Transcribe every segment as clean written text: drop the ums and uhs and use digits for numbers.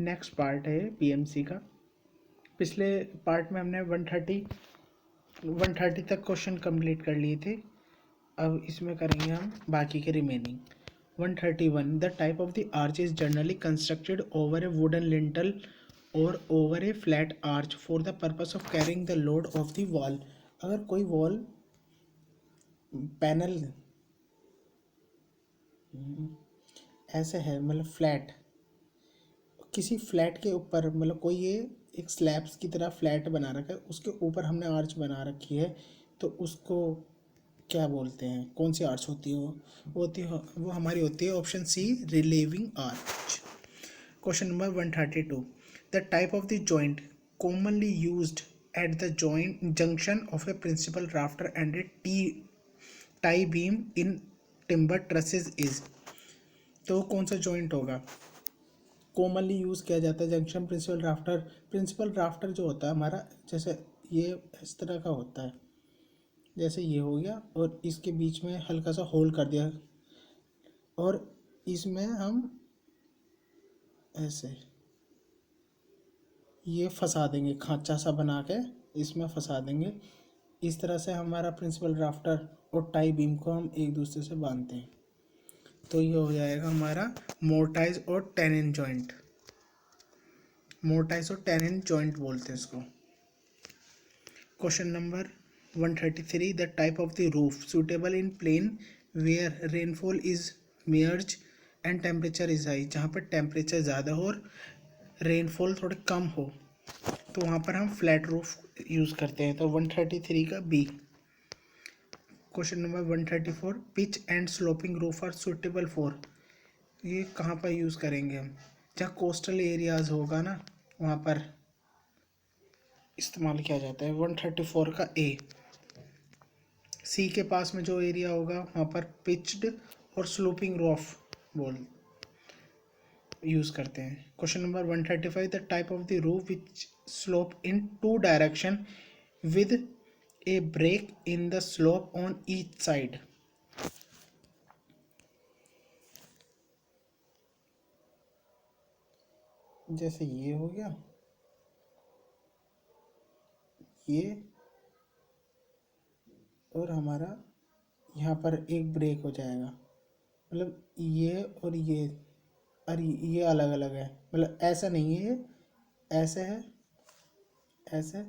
Next part है PMC का। पिछले पार्ट में हमने 130 तक क्वेश्चन कंप्लीट कर लिए थे। अब इसमें करेंगे हम बाकी के remaining. 131 the type of the arch is generally constructed over a wooden lintel और over a flat arch for the purpose of carrying the load of the wall. अगर कोई वॉल पैनल ऐसे है, मतलब फ्लैट, किसी फ्लैट के ऊपर, मतलब कोई ये एक स्लैब्स की तरह फ्लैट बना रखा है, उसके ऊपर हमने आर्च बना रखी है, तो उसको क्या बोलते हैं? कौन सी आर्च होती है? वो हमारी होती है option C, relieving arch. Question number 132 the type of the joint commonly used at the joint junction of a principal rafter and a tie beam in timber trusses is. तो कौन सा जॉइंट होगा? कॉमनली यूज़ किया जाता है junction principal rafter. Principal rafter जो होता है हमारा, जैसे ये इस तरह का होता है, जैसे ये हो गया और इसके बीच में हल्का सा होल कर दिया और इसमें हम ऐसे ये फंसा देंगे, खांचा सा बना के इसमें फंसा देंगे। इस तरह से हमारा प्रिंसिपल राफ्टर और टाई बीम को हम एक दूसरे से बांधते हैं। तो ये हो जाएगा हमारा मोर्टाइज और टेनिन जॉइंट। मोर्टाइज और टेनिन जॉइंट बोलते हैं इसको। Question number 133 the type of the roof suitable in plain where rainfall is मेयर्ज एंड टेम्परेचर इज हाई। जहाँ पर टेम्परेचर ज़्यादा हो और रेनफॉल थोड़े कम हो, तो वहाँ पर हम फ्लैट रूफ यूज़ करते हैं। तो 133 का B. Question number 134 pitch and sloping roof are suitable for. ये कहाँ पर यूज़ करेंगे हम? जहाँ कोस्टल एरियाज़ होगा ना, वहाँ पर इस्तेमाल किया जाता है। 134 का ए। सी के पास में जो एरिया होगा वहाँ पर पिच्ड और स्लोपिंग रूफ बोल यूज़ करते हैं। Question number 135 the type of the roof which slope in two direction with a break in the slope on each side. जैसे ये हो गया, ये और हमारा यहाँ पर एक ब्रेक हो जाएगा, मतलब ये और ये, और ये अलग अलग है, मतलब ऐसा नहीं है, ऐसे है, ऐसे,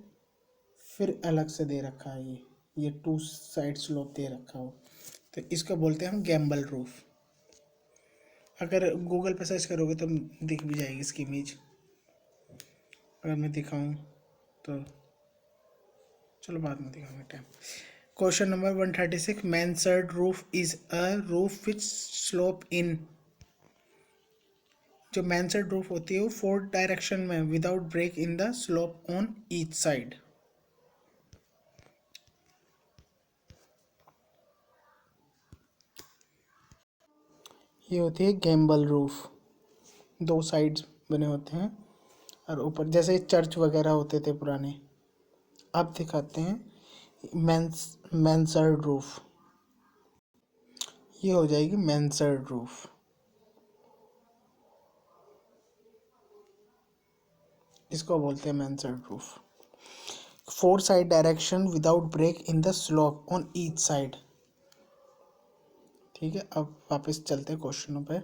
फिर अलग से दे रखा है ये टू साइड स्लोप दे रखा हो, तो इसको बोलते हैं हम गैम्बल रूफ। अगर गूगल पे सर्च करोगे तो दिख भी जाएगी इसकी इमेज। अगर मैं दिखाऊं तो चलो बाद में दिखाऊंगा time. Question number 136 mansard roof is a roof which slope in. जो मैंसर्ड रूफ होती है वो 4 डायरेक्शन में without break in the slope on each side. ये होती है गैम्बल रूफ, 2 साइड्स बने होते हैं और ऊपर जैसे चर्च वगैरह होते थे पुराने। अब दिखाते हैं मैंसर्ड रूफ। ये हो जाएगी मैंसर्ड रूफ। इसको बोलते हैं mansard roof. 4 side direction without break in the slope on each side. ठीक है, अब वापस चलते हैं क्वेश्चनों पे।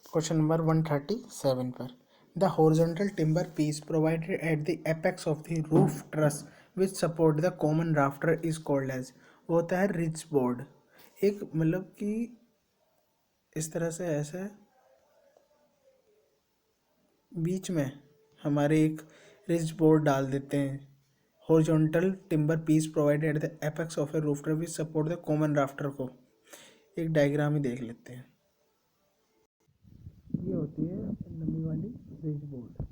क्वेश्चन नंबर 137 पर the horizontal timber piece provided at the apex of the roof truss which support the common rafter is called edge. वो होता है रिज बोर्ड। एक मतलब कि इस तरह से ऐसे बीच में हमारे एक रिज बोर्ड डाल देते हैं। Horizontal timber piece provided at the apex of a roof truss which support the common rafter को एक डायग्राम ही देख लेते हैं। ये होती है लंबी वाली रिज बोर्ड,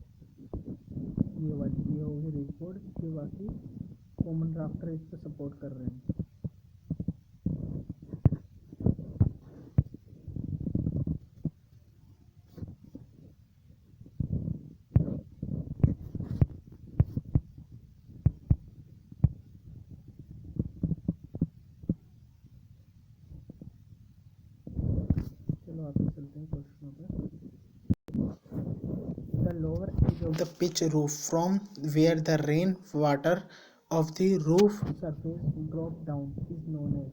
ये होगी रिज बोर्ड, ये बाकी कॉमन राफ्टर इस पे सपोर्ट कर रहे हैं। चलो आगे चलते हैं क्वेश्चनों पे। of the pitch roof from where the rain water of the roof surface drop down is known as।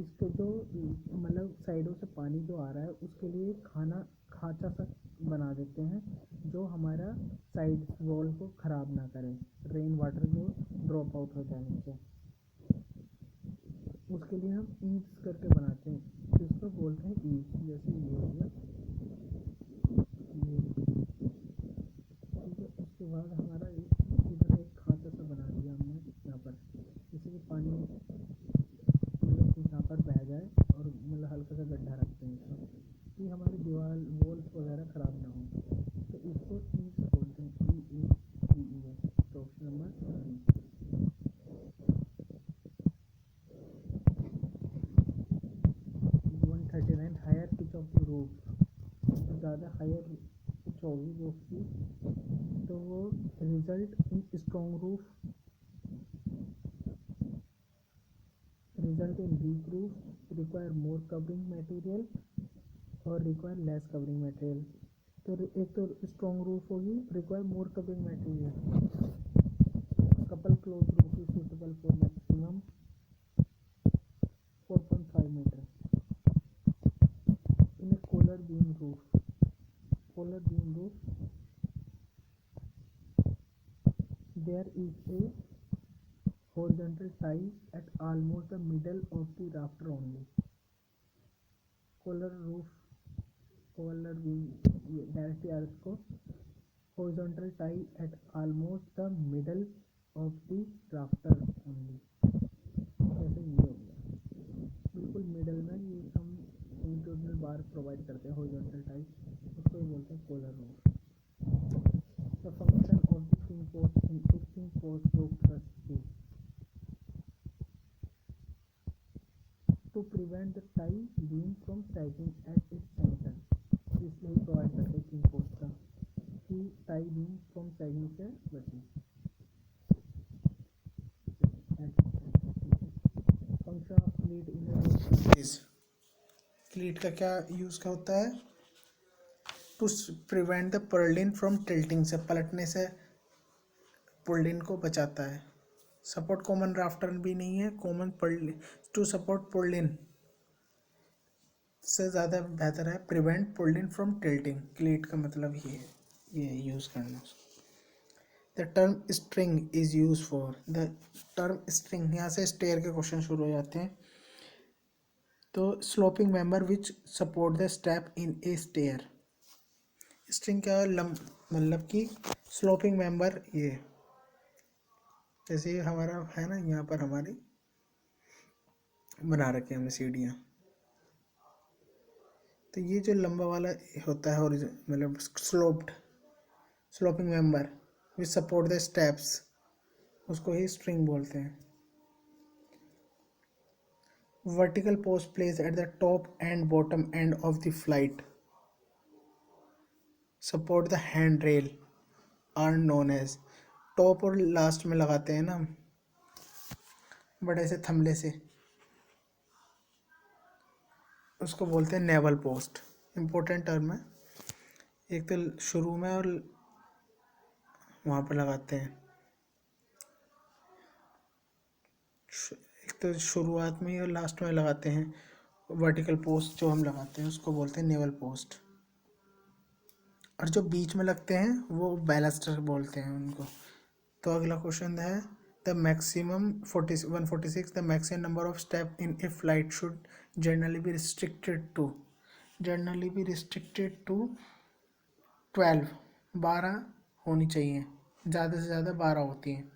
इसके जो मतलब साइडों से पानी जो आ रहा है उसके लिए खांचा सा बना देते हैं जो हमारा साइड वॉल को ख़राब ना करे, रेन वाटर जो ड्रॉप आउट हो जाए नीचे, उसके लिए हम ईव्स करके बनाते हैं, जिसको बोलते हैं ईव्स। जैसे ये हो गया, ठीक है। उसके बाद हमारा इधर एक खांचा सा बना दिया हमने यहाँ पर, जिससे कि पानी मतलब यहाँ पर बह जाए और मतलब हल्का सा गड्ढा रखते हैं इसमें कि हमारी दीवार वॉल्स वगैरह ख़राब ना हो, तो इसको ईव्स बोलते हैं। E-E-V-E-S। तो option number 139 higher pitch of the roof. तो ज़्यादा हायर पिच होगी रूफ की तो वो result in strong roof, result in weak roof, require more covering material और require less covering material। तो एक तो strong roof होगी, require more covering material। couple closed roof is suitable for maximum 4.5 meter। in a collar beam roof there is a horizontal tie at almost the middle of the rafter only। collar beam directly अर्थ को horizontal tie at almost the middle of the rafter only। जैसे ये हो गया बिल्कुल middle में, ये हम लॉन्गिट्यूडिनल बार प्रोवाइड करते हैं horizontal tie, उसको ही बोलते हैं collar roof। the function of the swing post in a swing post roof truss is to prevent the tie beam from sagging at its center। इसलिए प्रोवाइड करते हैं swing post का कि टाई बीम फ्रॉम सैगिंग से बचे। Function of cleat in is, cleat का क्या use का होता है? To prevent the purlin from tilting, से पलटने से पर्लिन को बचाता है। सपोर्ट कॉमन राफ्टर भी नहीं है, common purlin to support purlin से ज़्यादा बेहतर है prevent purlin from tilting. Cleat का मतलब ये है, ये यूज़ करना। The term string is use for, the term string, यहाँ से स्टेयर के क्वेश्चन शुरू हो जाते हैं। तो sloping member which support the step in a stair. String क्या मतलब कि स्लोपिंग मेंबर, ये जैसे हमारा है ना, यहाँ पर हमारी बना रखे हमने सीढ़ियाँ, तो ये जो लंबा वाला होता है मतलब sloping member which support the steps, उसको ही स्ट्रिंग बोलते हैं। Vertical post place at the top and bottom end of the flight support the hand rail are known as. Top और लास्ट में लगाते हैं ना बड़े से थमले से, उसको बोलते हैं नेवल पोस्ट। इम्पोर्टेंट टर्म है, एक तो शुरू में और वहाँ पर लगाते हैं, एक तो शुरुआत में और लास्ट में लगाते हैं। वर्टिकल पोस्ट जो हम लगाते हैं उसको बोलते हैं नेवल पोस्ट, और जो बीच में लगते हैं वो बैलस्टर बोलते हैं उनको। तो अगला क्वेश्चन है the maximum 146 the maximum number of step in a flight should generally be restricted to 12, 12 होनी चाहिए, ज़्यादा से ज़्यादा 12 होती हैं।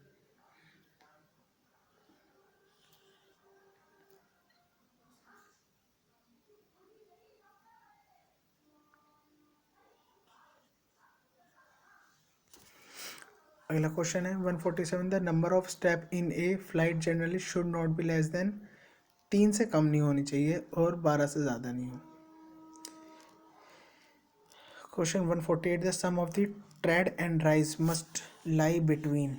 अगला क्वेश्चन है 147 the number of step in a flight generally should not be less than, 3 से कम नहीं होनी चाहिए और 12 से ज़्यादा नहीं हो। Question 148 the sum of the tread and rise must lie between,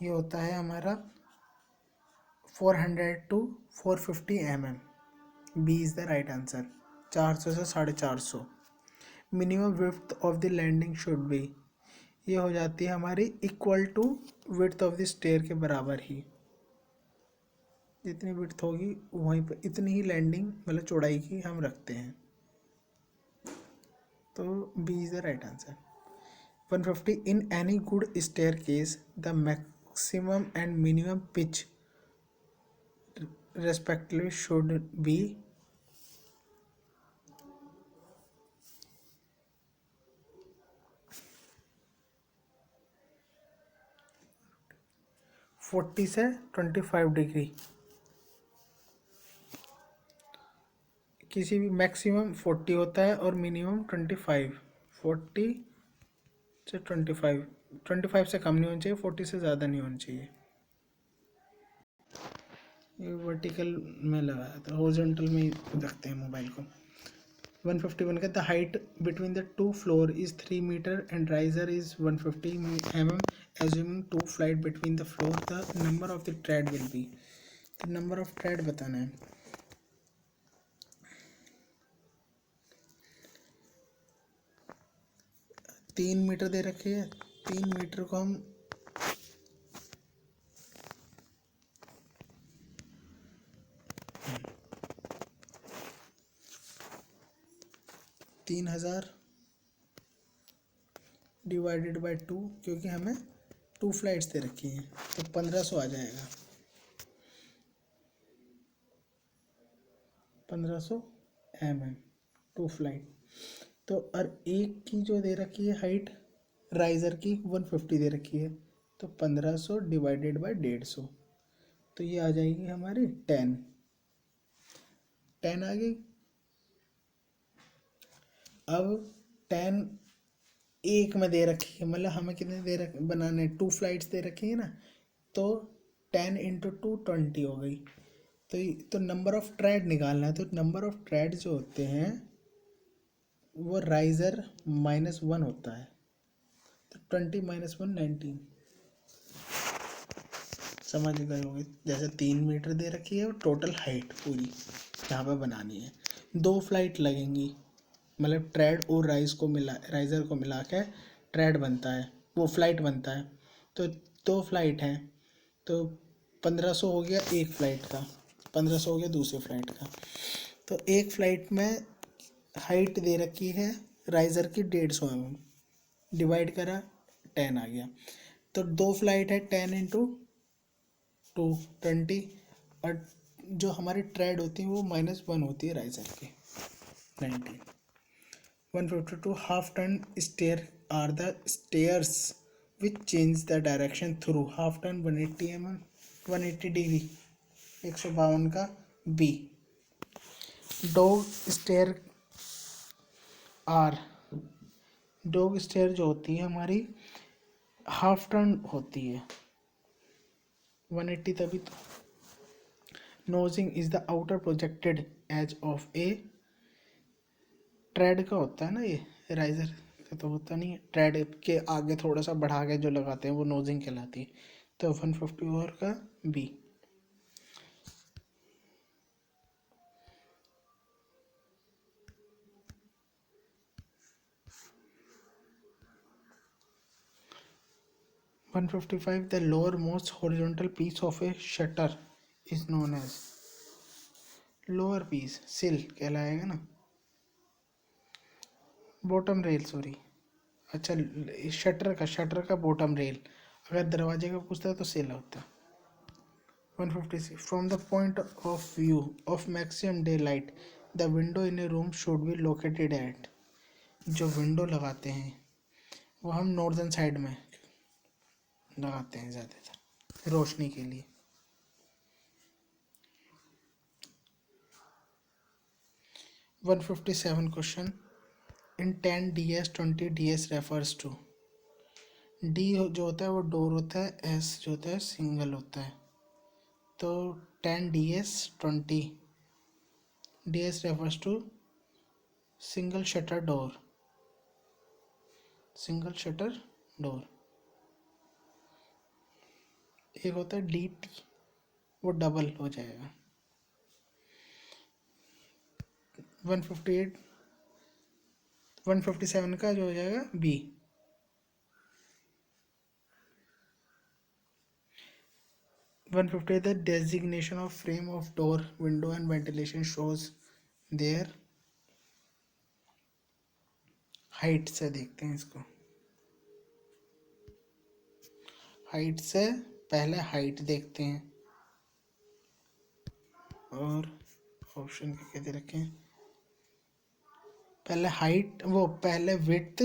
ये होता है हमारा 400 to 450 mm। B is the right answer, 400 से 450। Minimum width of the landing should be, ये हो जाती है हमारी equal to width of the stair के बराबर ही, जितनी विड्थ होगी वहीं पर इतनी ही लैंडिंग मतलब चौड़ाई की हम रखते हैं। तो B is the right answer. 150 in any good staircase the maximum and minimum pitch respectively should be 40 से 25 डिग्री। किसी भी मैक्सिमम 40 होता है और मिनिमम 25। 40 से 25, 25 से कम नहीं होना चाहिए, 40 से ज़्यादा नहीं होना चाहिए। ये वर्टिकल में लगाया था, हॉरिजॉन्टल में रखते हैं मोबाइल को। 151 का the height between the two floor is 3 meter and riser is 150 mm assuming two flight between the floor the number of the tread will be. तो नंबर ऑफ ट्रेड बताना है। तीन मीटर दे रखे है, 3 मीटर को हम 3000 डिवाइडेड बाय 2, क्योंकि हमें 2 फ्लाइट्स दे रखी हैं तो 1500 आ जाएगा। 1500 mm 2 फ्लाइट। तो और एक की जो दे रखी है हाइट राइज़र की 150 दे रखी है, तो 1500 डिवाइडेड बाय 150, तो ये आ जाएगी हमारी 10 आ गई। अब 10 एक में दे रखी है, मतलब हमें कितने दे रख बनाने 2 फ्लाइट्स दे रखी है ना, तो 10 इंटू 2 20 हो गई। तो नंबर ऑफ ट्रेड निकालना है, तो नंबर ऑफ ट्रेड जो होते हैं वो राइज़र -1 होता है, तो 20 - 1 19। समझ गए होंगे। जैसे 3 मीटर दे रखी है और टोटल हाइट पूरी यहाँ पे बनानी है, 2 फ्लाइट लगेंगी, मतलब ट्रेड और राइज़र को मिला के ट्रेड बनता है, वो फ्लाइट बनता है। तो 2 फ्लाइट हैं, तो 1500 हो गया एक फ़्लाइट का, 1500 हो गया दूसरी फ़्लाइट का। तो एक फ़्लाइट में हाइट दे रखी है राइज़र की 150 mm, डिवाइड करा 10 आ गया। तो 2 फ्लाइट है 10 इंटू 2 20, और जो हमारी ट्रेड होती है वो -1 होती है राइज़र की 19। 152 half turn stair are the stairs which change the direction through half turn 180 mm 180 degree 152 का B. Dog stair are, dog stair जो होती है हमारी हाफ टर्न होती है 180, तभी तो। Nosing is the outer projected edge of a, tread का होता है ना ये, राइजर का तो होता नहीं है, ट्रेड के आगे थोड़ा सा बढ़ा के जो लगाते हैं वो नोजिंग कहलाती है। तो 154 का B. One 155 the lower most horizontal piece of a shutter is known as, lower piece sill कहलाएगा ना, बॉटम रेल सॉरी, अच्छा शटर का बॉटम रेल, अगर दरवाजे का पूछता है तो सिल होता है। 156 from the point of view of maximum day light the window in A room should be located at, जो विंडो लगाते हैं वो हम नॉर्दर्न साइड में लगाते हैं ज़्यादातर रोशनी के लिए। 157 question in 10 DS 20 DS refers to, D जो होता है वो डोर होता है, एस जो होता है सिंगल होता है, तो 10 DS 20 DS refers to single shutter door, single shutter door. एक होता है DT, वो डबल हो जाएगा। 158 157 का जो हो जाएगा B. 150 the designation of frame of door window and ventilation shows their height से देखते हैं इसको। हाइट से पहले हाइट देखते हैं और ऑप्शन क्या दे रखे हैं, पहले हाइट, वो पहले विड्थ,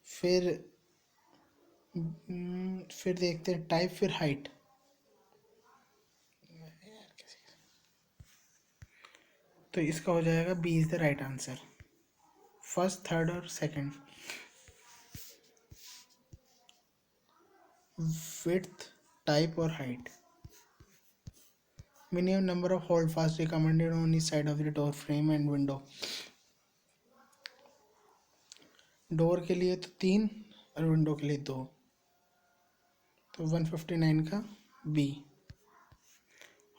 फिर फिर देखते हैं टाइप, फिर हाइट। तो इसका हो जाएगा B is the right answer, first, third और सेकंड। विड्थ, टाइप और height. Minimum number of hold fast recommended on each side of the door frame and window. Door के लिए तो 3 और विंडो के लिए 2, तो 159 का B.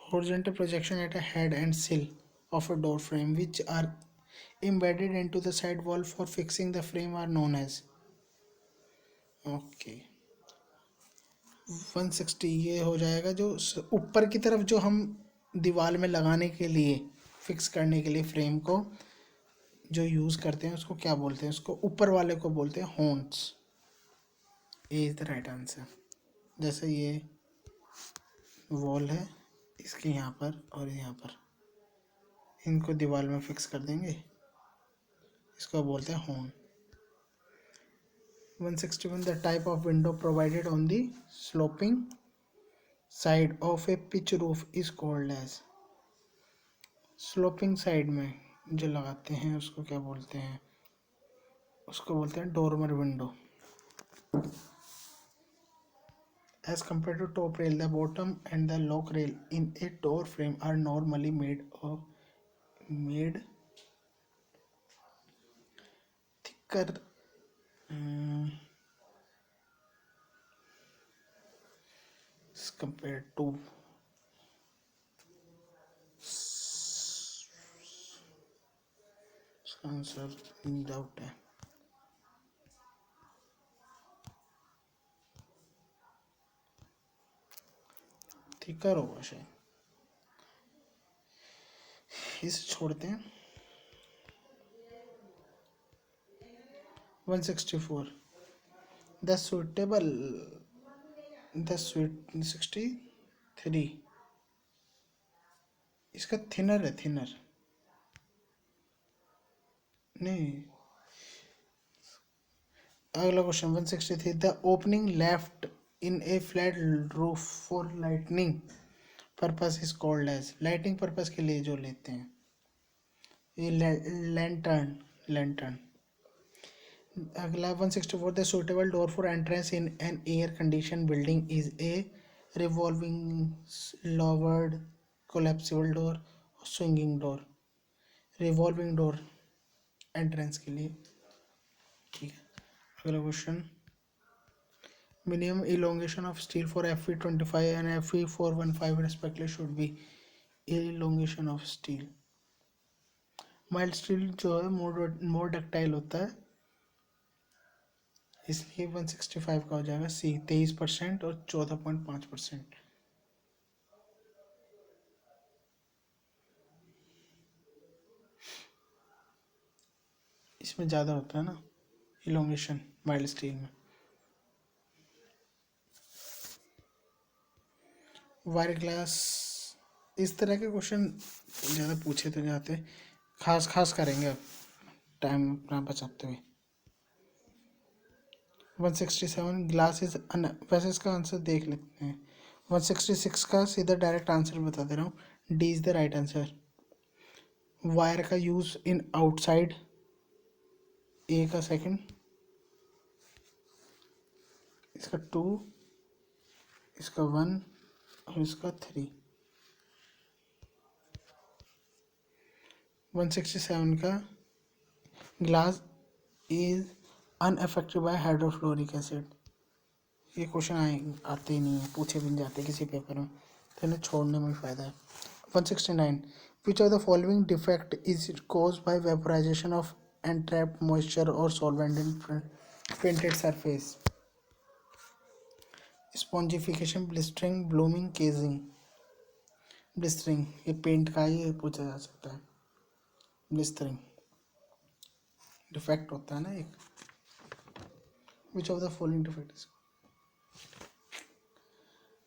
Horizontal projection at a head and sill of a door frame which are embedded into the side wall for fixing the frame are known as। Okay 160 ये हो जाएगा जो ऊपर की तरफ जो हम दीवार में लगाने के लिए, फिक्स करने के लिए फ्रेम को जो यूज़ करते हैं उसको क्या बोलते हैं, उसको ऊपर वाले को बोलते हैं horns. A is the right answer. जैसे ये वॉल है, इसके यहाँ पर और यहाँ पर, इनको दीवार में फिक्स कर देंगे, इसको बोलते हैं horn. 161 the type of window provided on the sloping side of a pitch roof is called as। Sloping side में जो लगाते हैं उसको क्या बोलते हैं, उसको बोलते हैं डोरमर window. As compared to top rail, the bottom and the lock rail in a door frame are normally made thicker as compared to answer in doubt है। थिकर होगा शायद, इसे छोड़ते हैं। 164 द सुटेबल द स्वीट 63 इसका thinner है, thinner नहीं। अगला question 163 the opening left in a flat roof for lightning purpose is called as. Lighting purpose के लिए जो लेते हैं ये लैंटर्न, लैंटर्न। अगला 164 the suitable door for entrance in an air condition building is a revolving lowered collapsible door swinging door. Revolving door entrance के लिए, ठीक है। अगला question minimum elongation of steel for Fe25 and Fe415 respectively should be। elongation of steel, mild steel जो है मोर ductile होता है, इसलिए 165 का हो जाएगा सी 23% और 14.5%। इसमें ज़्यादा होता है ना इलोंगेशन माइल्ड स्टील में। वायर ग्लास, इस तरह के क्वेश्चन ज़्यादा पूछे तो जाते, खास खास करेंगे अब टाइम अपना बचाते हुए। 167 ग्लास इज वैसे इसका आंसर देख लेते हैं। 166 का सीधा डायरेक्ट आंसर बता दे रहा हूँ, D is the right answer. Wire का यूज़ इन आउटसाइड, ए का सेकंड, इसका 2, इसका 1 और इसका 3। 167 का glass is unaffected bye hydrofluoric acid. ये क्वेश्चन आते ही नहीं है, पूछे भी नहीं जाते किसी पेपर में, तो इन्हें छोड़ने में फ़ायदा है। 169 विच of the following defect is cause by vaporisation of and trap moisture or solvent in printed surface. Spongification, blistering, blooming, casing. Blistering ये पेंट का ही पूछा जा सकता है. ब्लिस्टरिंग डिफेक्ट होता है ना एक. Which of the following defect is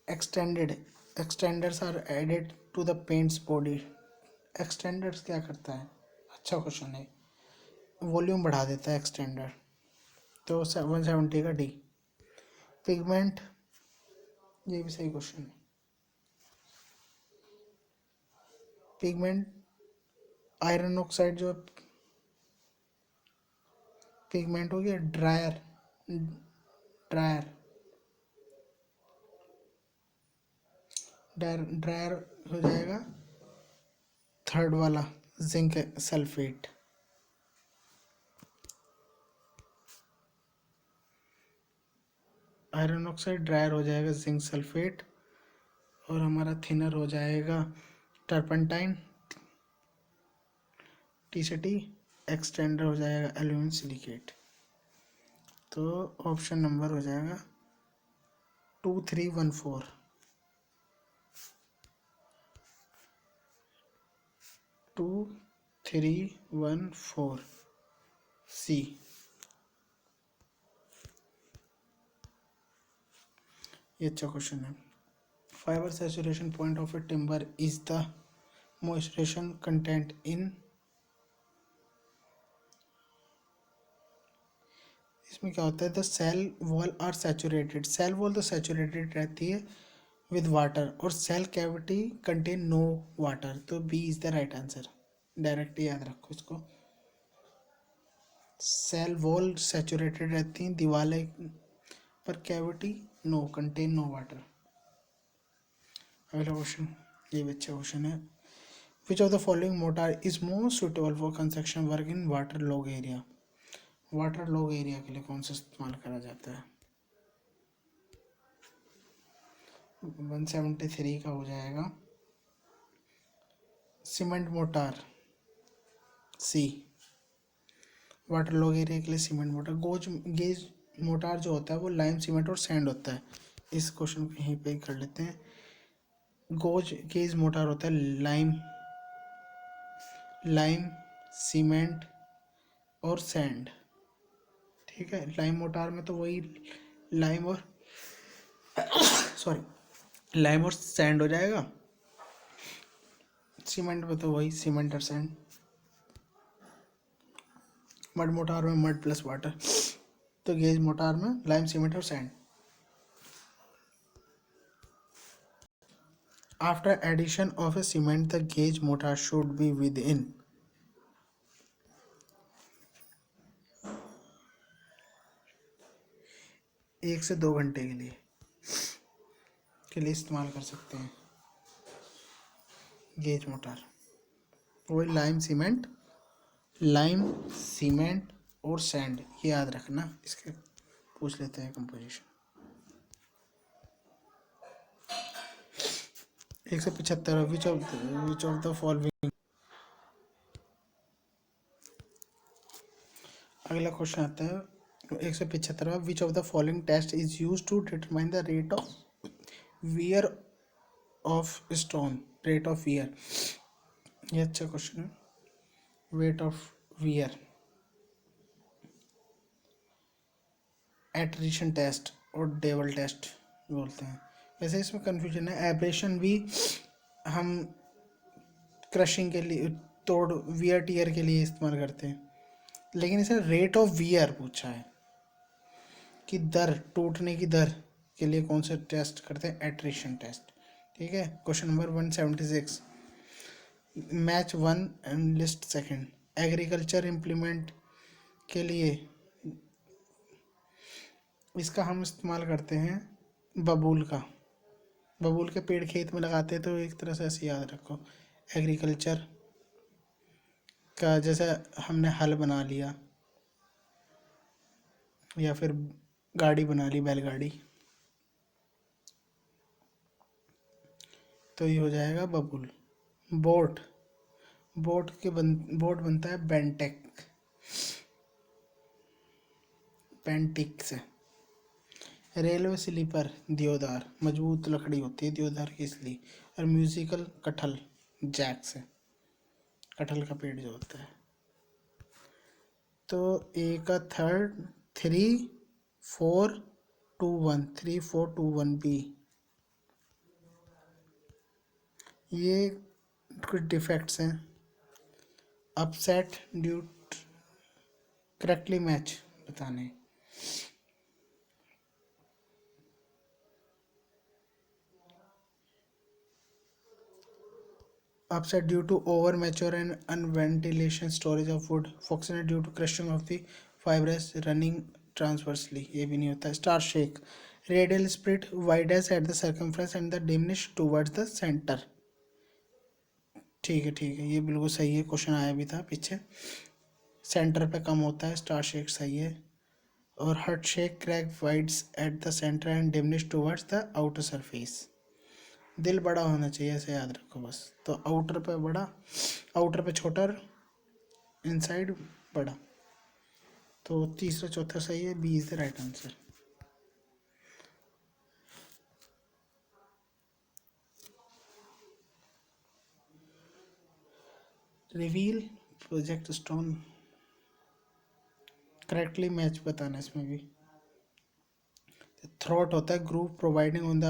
extended. Extenders are added to the paints body. Extenders क्या करता है? अच्छा क्वेश्चन है. वॉल्यूम बढ़ा देता है एक्सटेंडर. तो 170 का डी. पिगमेंट, ये भी सही क्वेश्चन है. पिगमेंट आयरन ऑक्साइड जो पिगमेंट हो गया. ड्रायर, ड्रायर ड्रायर हो जाएगा थर्ड वाला, zinc sulphate. Iron oxide drier हो जाएगा जिंक सल्फेट. और हमारा थिनर हो जाएगा टर्पंटाइन, टी से टी. एक्सटेंडर हो जाएगा एल्यूमिनियम सिलिकेट. तो ऑप्शन नंबर हो जाएगा 2314. 2314 सी. ये अच्छा क्वेश्चन है. Fibre saturation point of a timber is the moisturisation content in. इसमें क्या होता है? The cell wall are saturated. Cell wall तो सैचुरेटेड रहती है विद वाटर और cell cavity contain no water. तो B is the right answer. Direct याद रखो इसको. सेल वॉल सैचुरेटेड रहती हैं, दीवारें, पर cavity no, contain no water. अगला क्वेश्चन, ये भी अच्छा क्वेश्चन है. Which of the following mortar is most suitable for construction work in water log area. Water log area के लिए कौन सा इस्तेमाल करा जाता है? 173 का हो जाएगा सीमेंट मोटार, सी. वाटर लॉग एरिया के लिए सीमेंट मोटार. गेज मोटार जो होता है वो लाइम, सीमेंट और सैंड होता है. इस क्वेश्चन को यहीं पे कर लेते हैं. गेज मोटार होता है लाइम, सीमेंट और सैंड. ठीक है. लाइम मोटार में तो वही लाइम और लाइम और सैंड हो जाएगा. सीमेंट में तो वही सीमेंट और सैंड. मड मोटार में मड प्लस वाटर. तो गेज मोटार में लाइम, सीमेंट और sand. After addition of a cement the gauge mortar should be within. 1 से 2 घंटे के लिए इस्तेमाल कर सकते हैं गेज मोटार. वही लाइम, सीमेंट और सैंड. ये याद रखना. इसके पूछ लेते हैं composition. 175. Which of the following. अगला क्वेश्चन आता है 175. Which of the following test is use to determine the rate of wear of stone. Rate of wear. ये अच्छा क्वेश्चन है. Wet of wear, attrition test और डेवल टेस्ट बोलते हैं. वैसे इसमें कंफ्यूजन है. एब्रेशन भी हम क्रशिंग के लिए, तोड़, वियर टीयर के लिए इस्तेमाल करते हैं. लेकिन इसे रेट ऑफ वियर पूछा है कि दर, टूटने की दर के लिए कौन सा टेस्ट करते हैं? Attrition test. ठीक है. Question number 176. Match 1 and list second. Agriculture implement के लिए इसका हम इस्तेमाल करते हैं बबूल का. बबूल के पेड़ खेत में लगाते हैं. तो एक तरह से ऐसे याद रखो. एग्रीकल्चर का जैसे हमने हल बना लिया या फिर गाड़ी बना ली, बैलगाड़ी, तो ये हो जाएगा बबूल. बोट बनता है बेंटेक. पेंटिक से। रेलवे स्लीपर देवदार, मजबूत लकड़ी होती है देवदार की इसलिए। और म्यूजिकल कटहल, जैक से, कटहल का पेड़ जो होता है। तो ए का थर्ड 3 4 2 1, 3 4 2 1 बी। ये कुछ डिफेक्ट्स हैं। अपसेट ड्यू, करेक्टली मैच बताने। Upset due to over mature and unventilation storage of wood. Foxnet due to crushing of the fibers running transversely. ये भी नहीं होता है। Star shake, radial split widest at the circumference and the diminish towards the center। ठीक है, ये बिल्कुल सही है, क्वेश्चन आया भी था पीछे। सेंटर पे कम होता है, स्टार शेक सही है। और heart shake, crack widens at the centre and diminish towards the outer surface. दिल बड़ा होना चाहिए, ऐसे याद रखो बस। तो आउटर पे बड़ा, आउटर पे छोटा, इनसाइड बड़ा। तो तीसरा चौथा सही है, B is the right answer. Reveal project stone, correctly match बताना इसमें भी। थ्रोट होता है groove providing on the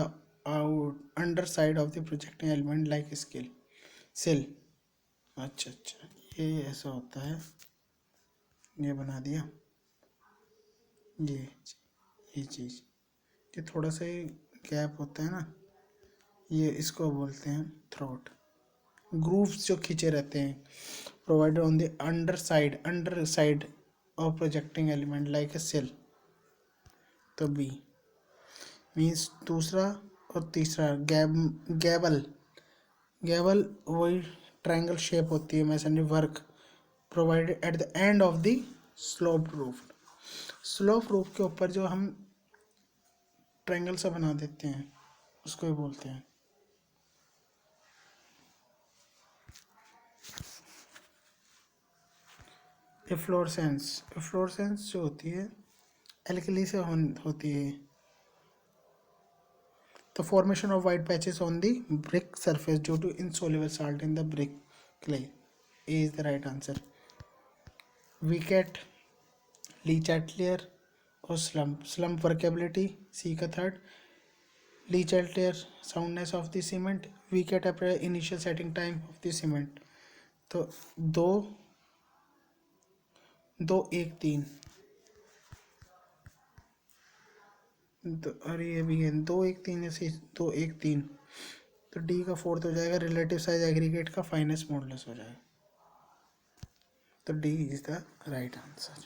under side of the projecting element like skill sill. अच्छा, ये ऐसा होता है, ये बना दिया। ये ये चीज़, ये थोड़ा सा ही गैप होता है ना, ये इसको बोलते हैं थ्रोट। ग्रूव्स जो खींचे रहते हैं, provided on the under side of projecting element like a sill. तो बी मीन्स दूसरा। और तीसरा गैबल, गैबल वही ट्रायंगल शेप होती है masonry work provided at the end of the slope roof. Slope roof के ऊपर जो हम ट्रायंगल सा बना देते हैं उसको ही बोलते हैं। इफ्लोरेसेंस, इफ्लोरेसेंस जो होती है एल्कली से होती है। The formation of white patches on the brick surface due to insoluble salt in the brick clay. A is the right answer. Wicket, leach atelier or slump workability, C का third। leach atelier soundness of the cement, wicket appear initial setting time of the cement। तो दो दो एक तीन, और ये भी है 2 1 3 ऐसे 2 1 3। तो डी का फोर्थ हो जाएगा, रिलेटिव साइज एग्रीगेट का फाइनेस्ट मॉडुलस हो जाएगा। तो D is the right answer.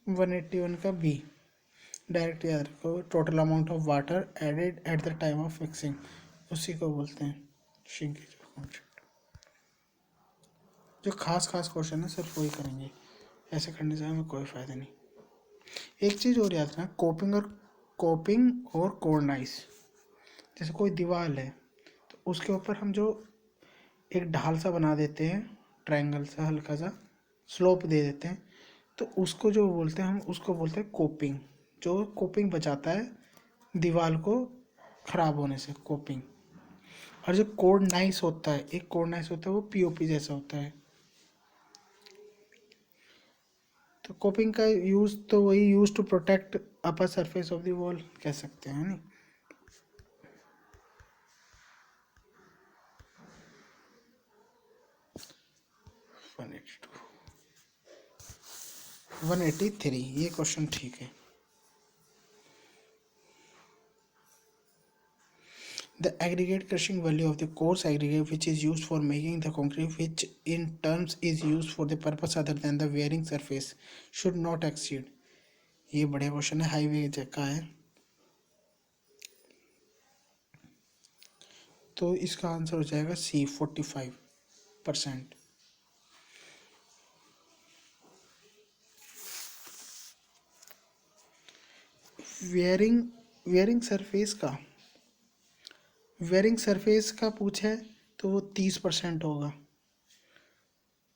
181 का बी, डायरेक्ट याद रखो। Total amount of water added at the time of mixing, उसी को बोलते हैं श्रिंकेज कॉन्सेप्ट। जो खास खास क्वेश्चन है सिर्फ वही करेंगे, ऐसे करने से हमें कोई फ़ायदा नहीं। एक चीज़ और याद रखना, कोपिंग और कोर्नाइस। जैसे कोई दीवार है तो उसके ऊपर हम जो एक ढाल सा बना देते हैं, ट्रायंगल सा हल्का सा स्लोप दे देते हैं, तो उसको जो बोलते हैं हम उसको बोलते हैं कोपिंग। जो कोपिंग बचाता है दीवार को ख़राब होने से, कोपिंग। और जो कोड नाइस होता है, एक कोड नाइस होता है वो पीओपी जैसा होता है। तो कोपिंग का यूज़ तो वही use to protect upper surface of the wall कह सकते हैं, नहीं। 183, ये क्वेश्चन ठीक है। The aggregate crushing value of the coarse aggregate which is used for making the concrete, which in terms is used for the purpose other than the wearing surface, should not exceed। ये बढ़िया question है, highway का है। तो इसका answer हो जाएगा सी 45%। Wearing wearing surface का वेयरिंग सरफेस का पूछे तो वो 30% होगा,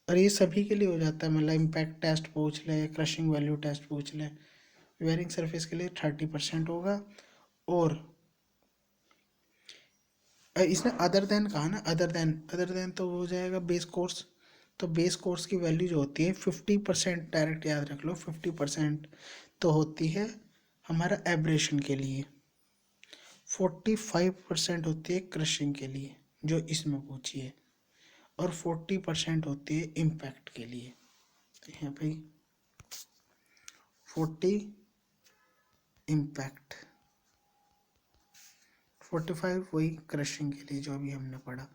और ये सभी के लिए हो जाता है, मतलब इम्पैक्ट टेस्ट पूछ ले, क्रशिंग वैल्यू टेस्ट पूछ ले, वेयरिंग सरफेस के लिए 30% होगा। और इसने अदर देन कहा ना, अदर देन तो हो जाएगा बेस कोर्स। तो बेस कोर्स की वैल्यू जो होती है 50%, डायरेक्ट याद रख लो 50% तो होती है हमारा एब्रेशन के लिए, 45% होती है क्रशिंग के लिए जो इसमें पूछी है, और 40% होती है इम्पैक्ट के लिए। तो यहाँ भाई 40 इम्पैक्ट, 45 वही क्रशिंग के लिए जो अभी हमने पढ़ा,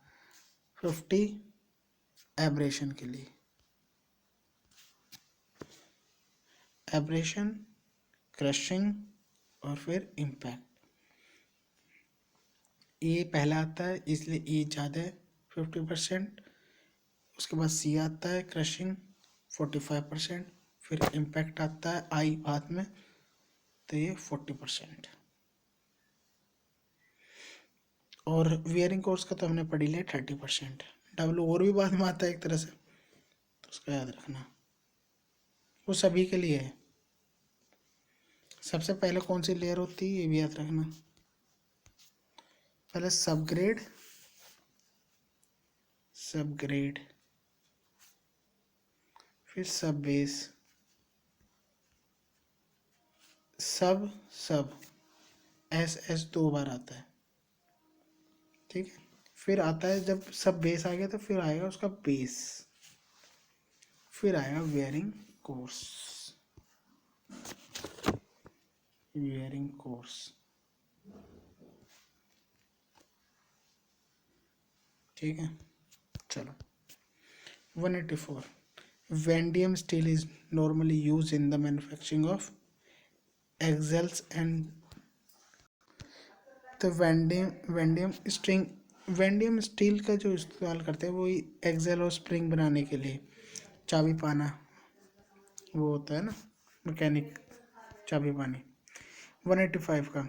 50 एब्रेशन के लिए। एब्रेशन, क्रशिंग और फिर इम्पैक्ट, ए पहला आता है इसलिए ए ज़्यादा है 50%, उसके बाद सी आता है क्रशिंग 45%, फिर इम्पैक्ट आता है आई बाद में, तो ये 40%। और वियरिंग कोर्स का तो हमने पढ़ी लिया 30%। डब्लू और भी बाद में आता है एक तरह से, तो उसका याद रखना, वो सभी के लिए है। सबसे पहले कौन सी लेयर होती है ये भी याद रखना, पहले सबग्रेड, फिर सब बेस, सब एस 2 बार आता है, ठीक है। फिर आता है जब सब बेस आ गया तो फिर आएगा उसका बेस, फिर आएगा वेयरिंग कोर्स, ठीक है। चलो 184, vanadium steel is normally use in the manufacturing of axles and, तो वेंडियम स्टील का जो इस्तेमाल करते हैं वो एक्सेल और स्प्रिंग बनाने के लिए, चाबी पाना वो होता है ना, मैकेनिक चाबी पानी। 185 का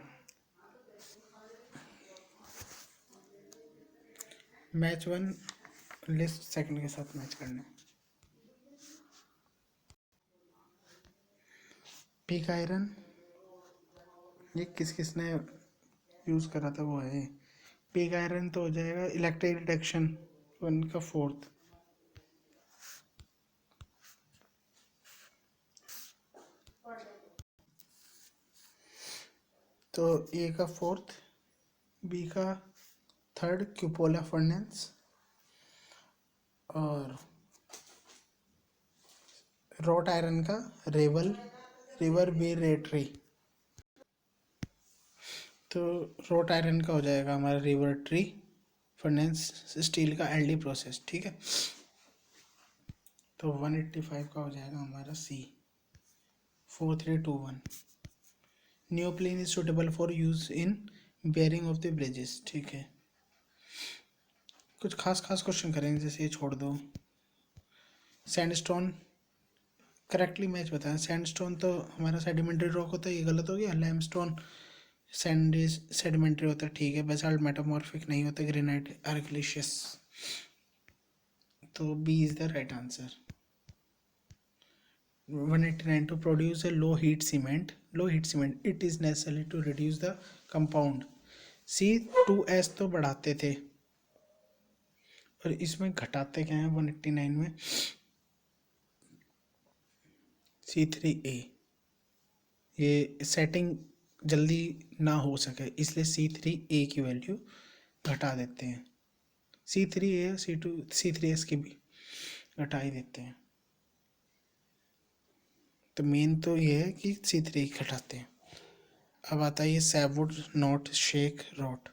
मैच 1 लिस्ट सेकंड के साथ मैच करना। पिग आयरन, ये किसने यूज़ करा था वो है, पिग आयरन तो हो जाएगा इलेक्ट्रिक डिटेक्शन 1 का 4th। तो ए का 4th, बी का 3rd क्यूपोला फर्नेंस, और रॉट आयरन का रिवर बी रेटरी। तो रॉट आयरन का हो जाएगा हमारा रिवर ट्री फर्नेंस स्टील का एलडी प्रोसेस, ठीक है। तो 185 का हो जाएगा हमारा C. 4321, neoprene is suitable for use in bearing of the bridges, ठीक है। कुछ खास क्वेश्चन करेंगे, जैसे ये छोड़ दो। सैंडस्टोन करेक्टली मैच बताएं, सैंडस्टोन तो हमारा सेडिमेंट्री रॉक होता है, ये गलत हो गया। लैमस्टोन सेडिमेंट्री होता है, ठीक है। बेसाल्ट मेटामॉर्फिक नहीं होता। ग्रेनाइट आर्गिलेशियस, तो B is the right answer. 189, to produce a low heat cement it is necessary to reduce the compound C2S तो बढ़ाते थे, और इसमें घटाते क्या है 189 में, C3A, ये सेटिंग जल्दी ना हो सके इसलिए C3A की वैल्यू घटा देते हैं। C3A C3S की भी घटा ही देते हैं। तो मेन तो ये है कि C3 घटाते हैं। अब आता है ये सैवुड नॉट शेक रॉट।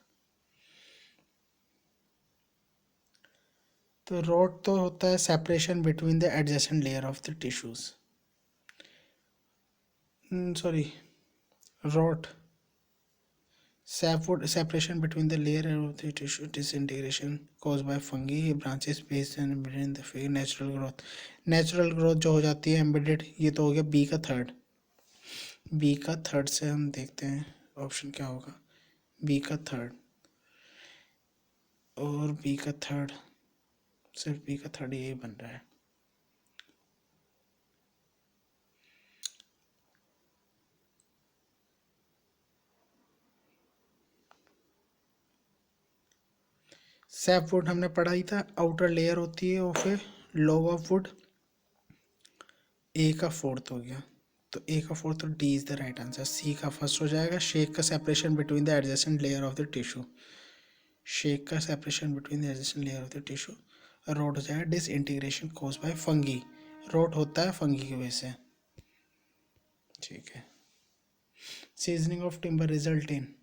तो रॉट तो होता है separation between the adjacent layer of the tissues, sorry rot, sapwood separation between the layer of the tissue, disintegration caused by fungi, branches based and embedded in the fig, natural growth जो हो जाती है embedded, ये तो हो गया B का third से हम देखते हैं ऑप्शन क्या होगा, बी का थर्ड। और बी का थर्ड, सिर्फ बी का थर्ड यही बन रहा है। सैपवुड हमने पढ़ा ही था, आउटर लेयर होती है और फिर लॉग ऑफ वुड। ए का फोर्थ हो गया, तो ए का फोर्थ, तो D is the right answer. C का फर्स्ट हो जाएगा, शेक का separation between the adjacent layer of the tissue. Shake का separation between the adjacent layer of the tissue. Rot हो जाएगा, disintegration cause by fungi. Rot होता है fungi की वजह से। ठीक है। Seasoning of timber result in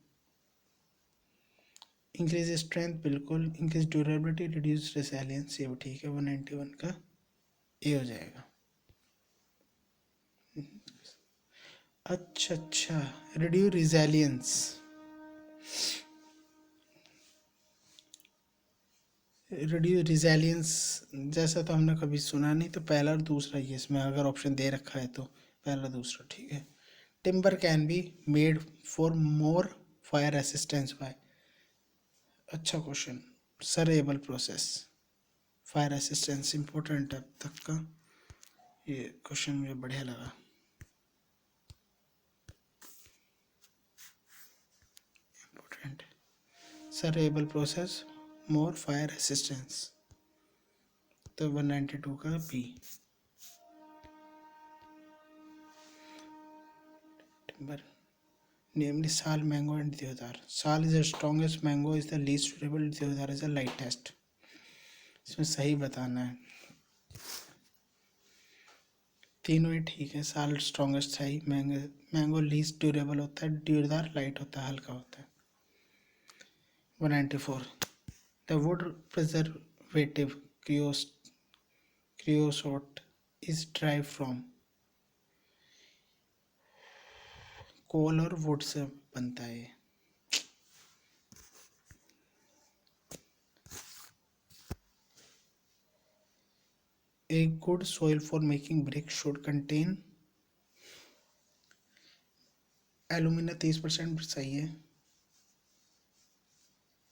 increase strength, बिल्कुल। इंक्रीज ड्यूरेबिलिटी, रिड्यूस रेसिलियंस, ये भी ठीक है। 191 का ए हो जाएगा। अच्छा अच्छा, रिड्यूस रिजिलियंस, रिड्यूस रिजिलियंस जैसा तो हमने कभी सुना नहीं, तो पहला और दूसरा ही है इसमें, अगर ऑप्शन दे रखा है तो पहला दूसरा ठीक है। Timber can be made for more fire resistance by, अच्छा क्वेश्चन। सरेबल प्रोसेस, फायर रेसिस्टेंस इंपॉर्टेंट है अब तक का, ये क्वेश्चन मुझे बढ़िया लगा। इंपॉर्टेंट, सरेबल प्रोसेस मोर फायर रेसिस्टेंस, तो 192 का बी। टिम्बर नेमली साल, मैंगो एंड देवदार। साल is the strongest, mango is the least durable, देवदार इज द लाइटेस्ट। इसमें सही बताना है, तीनों ही ठीक है। साल स्ट्रॉन्गेस्ट सही, मैंगो मैंगो लीस्ट ड्यूरेबल होता है, देवदार लाइट होता है, हल्का होता है। 194 the wood preservative creosote is derived from, coal और वुड से बनता है। A good soil for making brick should contain alumina 30% सही है,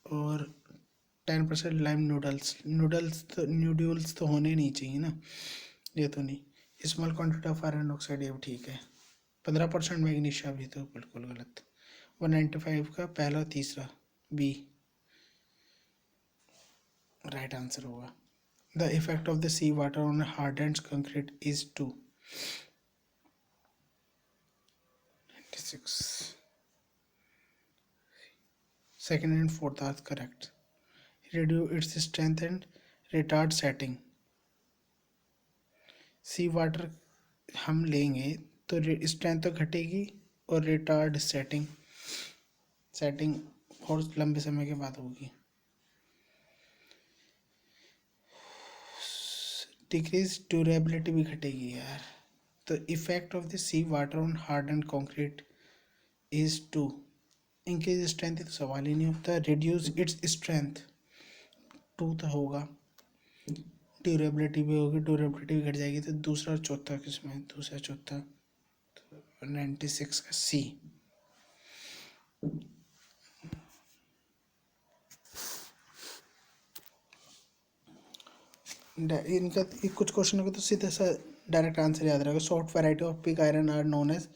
और 10% लाइम नूडल्स। नूडल्स तो होने नहीं चाहिए ना, ये तो नहीं। Small quantity of iron oxide, ये भी ठीक है। 15% मैग्नीशिया भी तो बिल्कुल गलत। 195 का पहला और तीसरा बी राइट आंसर होगा। The effect of the sea water on hardened concrete is 2। 96 second and fourth are correct. Reduce its strength and retard setting. Sea water हम लेंगे तो स्ट्रेंथ तो घटेगी, और रिटार्ड सेटिंग, सेटिंग बहुत लंबे समय के बाद होगी। डिक्रीज ड्यूरेबिलिटी भी घटेगी यार। तो effect of the sea water on hard and concrete is 2। Increase strength तो सवाल ही नहीं होता। रिड्यूस इट्स स्ट्रेंथ 2 तो होगा, ड्यूरेबिलिटी भी होगी, ड्यूरेबिलिटी भी घट जाएगी, तो दूसरा और चौथा किसमें, दूसरा चौथा, तो 96 का सी। इनका कुछ क्वेश्चन का तो सीधा सा डायरेक्ट आंसर याद रहेगा। Soft variety of pig iron are known as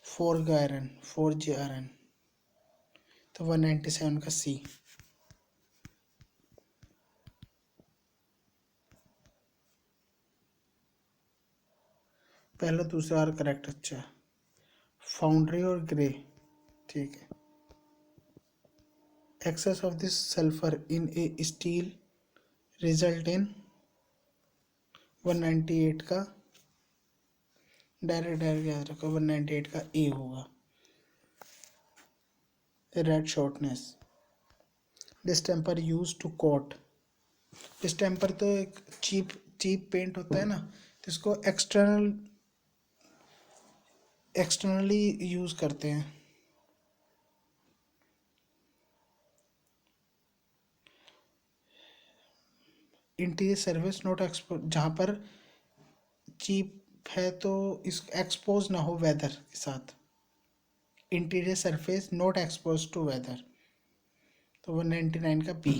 forge iron, 4G iron, तो 197 का सी। पहला दूसरा और करेक्ट, अच्छा। फाउंड्री और ग्रे, ठीक है। Excess of this sulphur in a steel result in 198 का डायरेक्ट याद रखो, 198 का ए होगा। Red shortness, distemper use to coat. Distemper तो एक चीप पेंट होता है ना, तो इसको एक्सटर्नली यूज करते हैं। इंटीरियर सर्विस नॉट एक्सपोज, जहाँ पर चीप है तो इस एक्सपोज ना हो वेदर के साथ। Interior surface not expose to weather, तो 199 का B.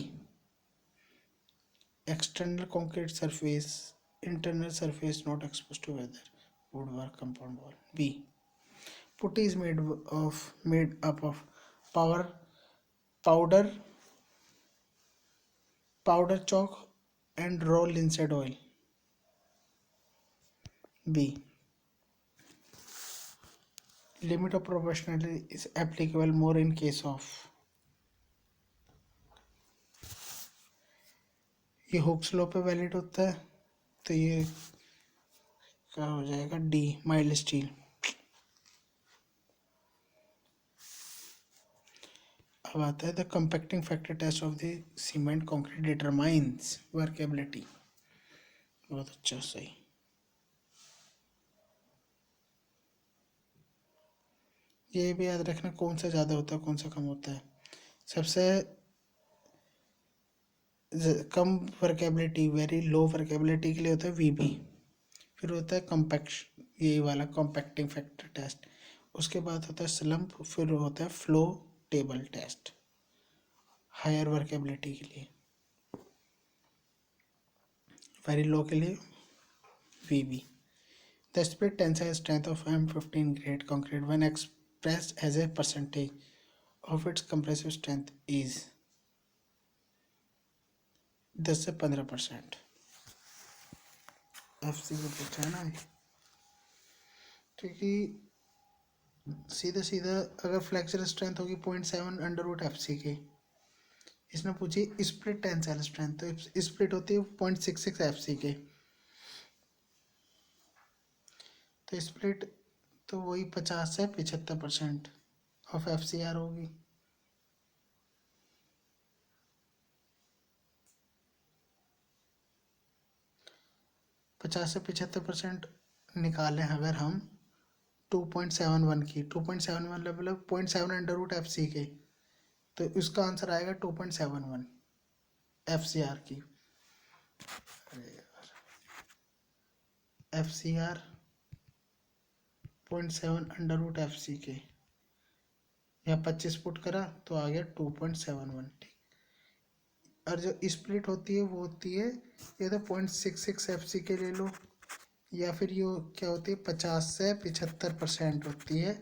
external concrete surface, internal surface not exposed to weather, woodwork, compound wall. B. Putty is made up of power powder, powder chalk, and raw linseed oil. B. Limit of proportionality is applicable more in case of, ये Hooke's law पे valid होता है, तो ये क्या हो जाएगा, D mild steel. अब आता है the compacting factor test of the cement concrete determines workability. बहुत अच्छा, सही. ये भी याद रखना कौन सा ज़्यादा होता है कौन सा कम होता है. सबसे कम वर्केबिलिटी, वेरी लो वर्केबिलिटी के लिए होता है वीबी. फिर होता है कॉम्पैक्ट, यही वाला कॉम्पैक्टिंग फैक्टर टेस्ट. उसके बाद होता है स्लम्प, फिर होता है flow table test higher workability के लिए. वेरी लो के लिए VB. The split tensile strength of M15 grade concrete when expressed as a percentage of its compressive strength is 10 से 15%. FC को पूछा है ना, क्योंकि सीधा सीधा अगर फ्लेक्चर स्ट्रेंथ होगी 0.7 अंडर रूट FC के, इसने पूछी स्प्लिट टेंसाइल स्ट्रेंथ, तो स्प्लिट होती है 0.66 FC के, तो स्प्लिट तो वही 50 से 75% ऑफ FCR होगी. पचास से 75% निकालें अगर हम 2.71 की, 2.71 मतलब 0.7 अंडर रूट FC के, तो इसका आंसर आएगा 2.71 FCR की. FCR 0.7 अंडर रूट FC के, या 25 पुट करा तो आ गया 2.71. ठीक. और जो स्प्लिट होती है वो होती है, ये तो 0.66 FC के ले लो, या फिर ये क्या होती है 50 से 75% होती है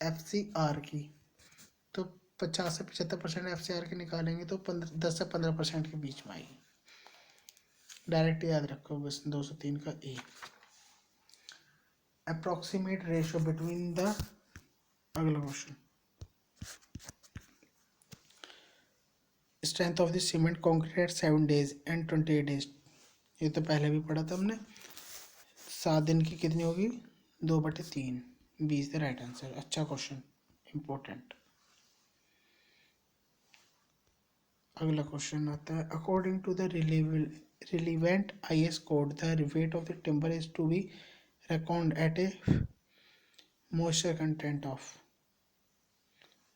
FCR की. तो 50 से 75% FCR के निकालेंगे तो 10 से 15% के बीच में आएगी. डायरेक्ट याद रखो बस 203 का A. Approximate ratio between the, अगला question, strength of the cement concrete at 7 days and 28 days. ये तो पहले भी पढ़ा था हमने. 7 दिन की कितनी होगी, 2/3. 20 द राइट आंसर. अच्छा क्वेश्चन, इम्पोर्टेंट. अगला क्वेश्चन आता है, according to the relevant IS code the weight of the timber is to be reckoned at a moisture content of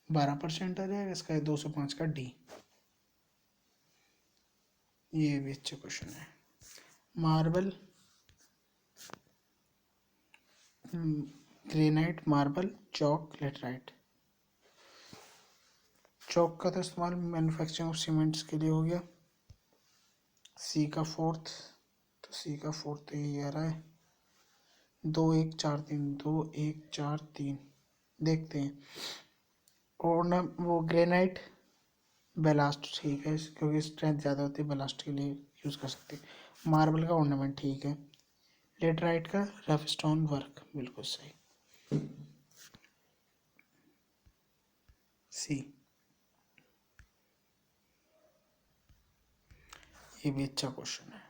12% आ जाएगा इसका, 205 का डी. ये भी अच्छा क्वेश्चन है. मार्बल, ग्रेनाइट, मार्बल, चौक, लेटराइट. चौक का तो इस्तेमाल मैन्युफैक्चरिंग ऑफ सीमेंट्स के लिए हो गया. सी का फोर्थ, तो सी का फोर्थ तो यही आ रहा है. 2 1 4 3, 2 1 4 3. देखते हैं. और ना वो ग्रेनाइट बेलास्ट ठीक है, क्योंकि स्ट्रेंथ ज़्यादा होती है, बेलास्ट के लिए यूज़ कर सकते हैं. मार्बल का ऑर्नामेंट ठीक है. लेटराइट का रफ स्टोन वर्क, बिल्कुल सही. सी. ये भी अच्छा क्वेश्चन है.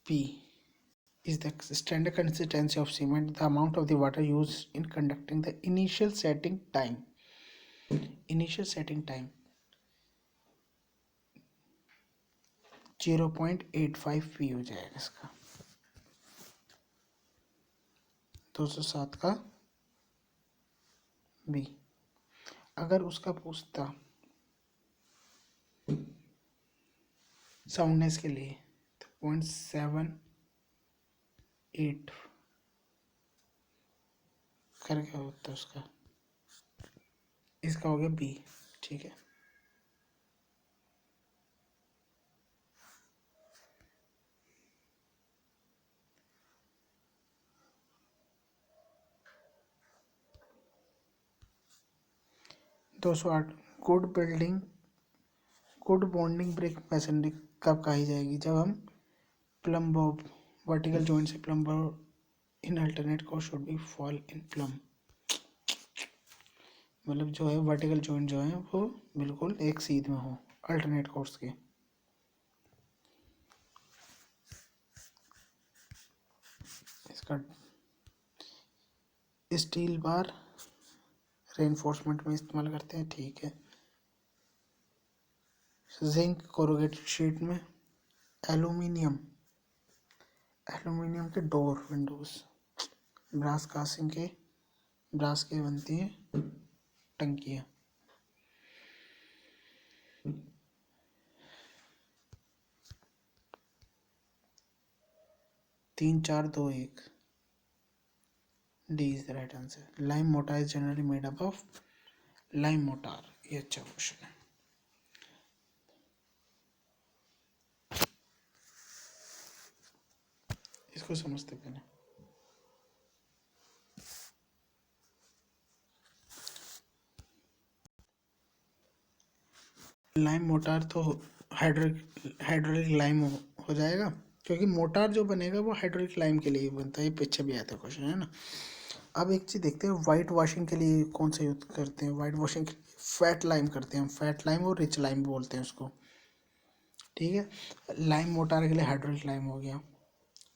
P is the standard consistency of cement, the amount of the water used in conducting the initial setting time. Initial setting time 0.85 P हो जाएगा इसका. 207 का बी. अगर उसका पूछता साउंडनेस के लिए तो 0.78 करके होता है उसका. इसका हो गया बी. ठीक है. 208 good building good bonding brick masonry कब कही जाएगी? जब हम प्लम बॉब वर्टिकल जॉइंट से plumb bob in alternate course should be fall in plumb, मतलब जो है वर्टिकल जॉइंट जो है वो बिल्कुल एक सीध में हो अल्टरनेट कोर्स के। इसका स्टील बार रेनफोर्समेंट में इस्तेमाल करते हैं, ठीक है। जिंक कोरुगेटेड शीट में, एल्यूमिनियम एल्यूमिनियम के डोर विंडोज, ब्रास कास्टिंग के ब्रास के बनती हैं टंकियाँ। 3 4 2 1 D is the right answer. Lime motor is generally made up of lime motor, ये अच्छा क्वेश्चन है। इसको समझते पहले। लाइम मोटार तो हाइड्रोलिक लाइम हो जाएगा, क्योंकि मोटार जो बनेगा वो हाइड्रोलिक लाइम के लिए ही बनता है, ये पीछे भी आता है क्वेश्चन, है ना। अब एक चीज़ देखते हैं, वाइट वॉशिंग के लिए कौन सा यूज करते हैं? वाइट वॉशिंग के लिए फैट लाइम करते हैं हम, फैट लाइम और रिच लाइम बोलते हैं उसको, ठीक है। लाइम मोटार के लिए हाइड्रोलिक लाइम हो गया,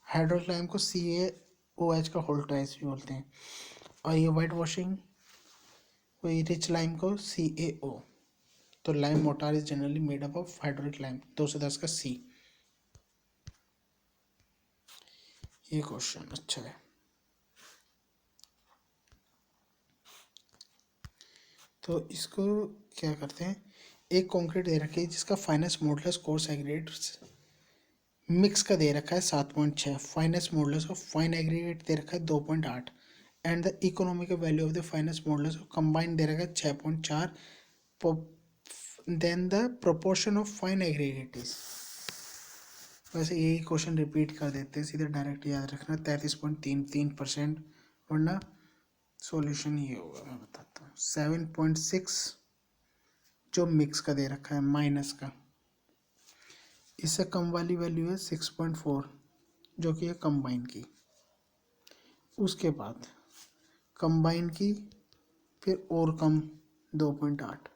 हाइड्रोलिक लाइम को CaOH का होल्टाइज भी बोलते हैं, और ये वाइट वॉशिंग वही रिच लाइम को CaO। तो lime motor is generally made up of hydraulic lime, 210 का C। ये क्वेश्चन अच्छा है। तो इसको क्या करते हैं, एक कंक्रीट दे रखी है जिसका fineness modulus coarse aggregates mix का दे रखा है 7.6, fineness modulus of fine aggregate दे रखा है 2.8, and the economic value of the fineness modulus of combined दे रखा है 6.4, then the proportion of fine aggregate is. वैसे यही क्वेश्चन रिपीट कर देते हैं, सीधे डायरेक्ट याद रखना 33.33%, वरना सॉल्यूशन ये होगा, मैं बताता हूँ 7.6 जो मिक्स का दे रखा है माइनस का, इससे कम वाली वैल्यू है 6.4 जो कि है कंबाइन की, उसके बाद कंबाइन की, फिर और कम 2.8,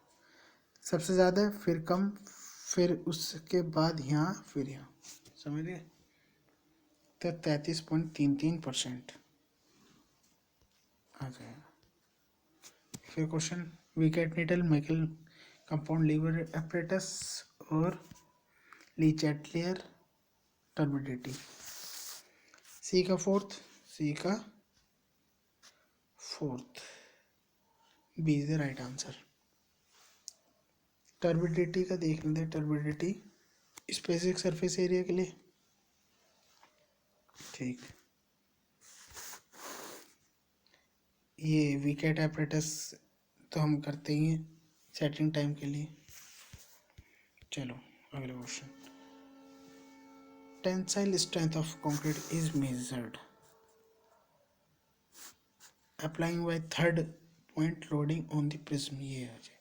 सबसे ज़्यादा फिर कम, फिर उसके बाद यहाँ फिर यहाँ, समझ गए। तो 33.33% आ जाएगा। फिर question, Vicat needle Michaelis compound lever apparatus और लीचेटलियर टर्बिडिटी। सी का fourth, B is the right answer. Turbidity का देख लेते हैं, टर्बिडिटी स्पेसिफिक सरफेस एरिया के लिए, ठीक। ये विकेट एपरेटस तो हम करते ही हैं सेटिंग टाइम के लिए। चलो अगला question, tensile strength of concrete is measured applying by third point loading on the prism, ये आ जाए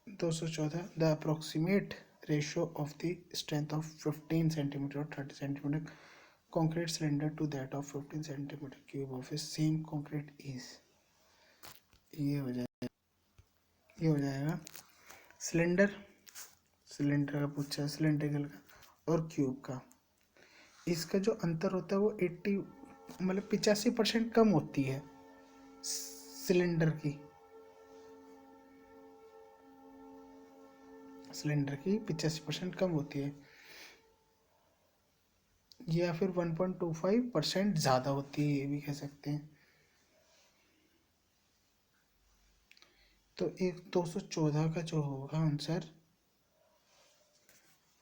214। The approximate ratio of the strength of 15 centimetre और 30 centimetre concrete cylinder to that of 15 centimeter cube of a same concrete is, ये हो जाएगा cylinder, cylinder का पूछा है, cylindrical का और क्यूब का, इसका जो अंतर होता है वो 80 मतलब 85% कम होती है सिलेंडर की, 85% कम होती है, या फिर 1.25% ज़्यादा होती है, ये भी कह सकते हैं। तो एक 214 का जो होगा आंसर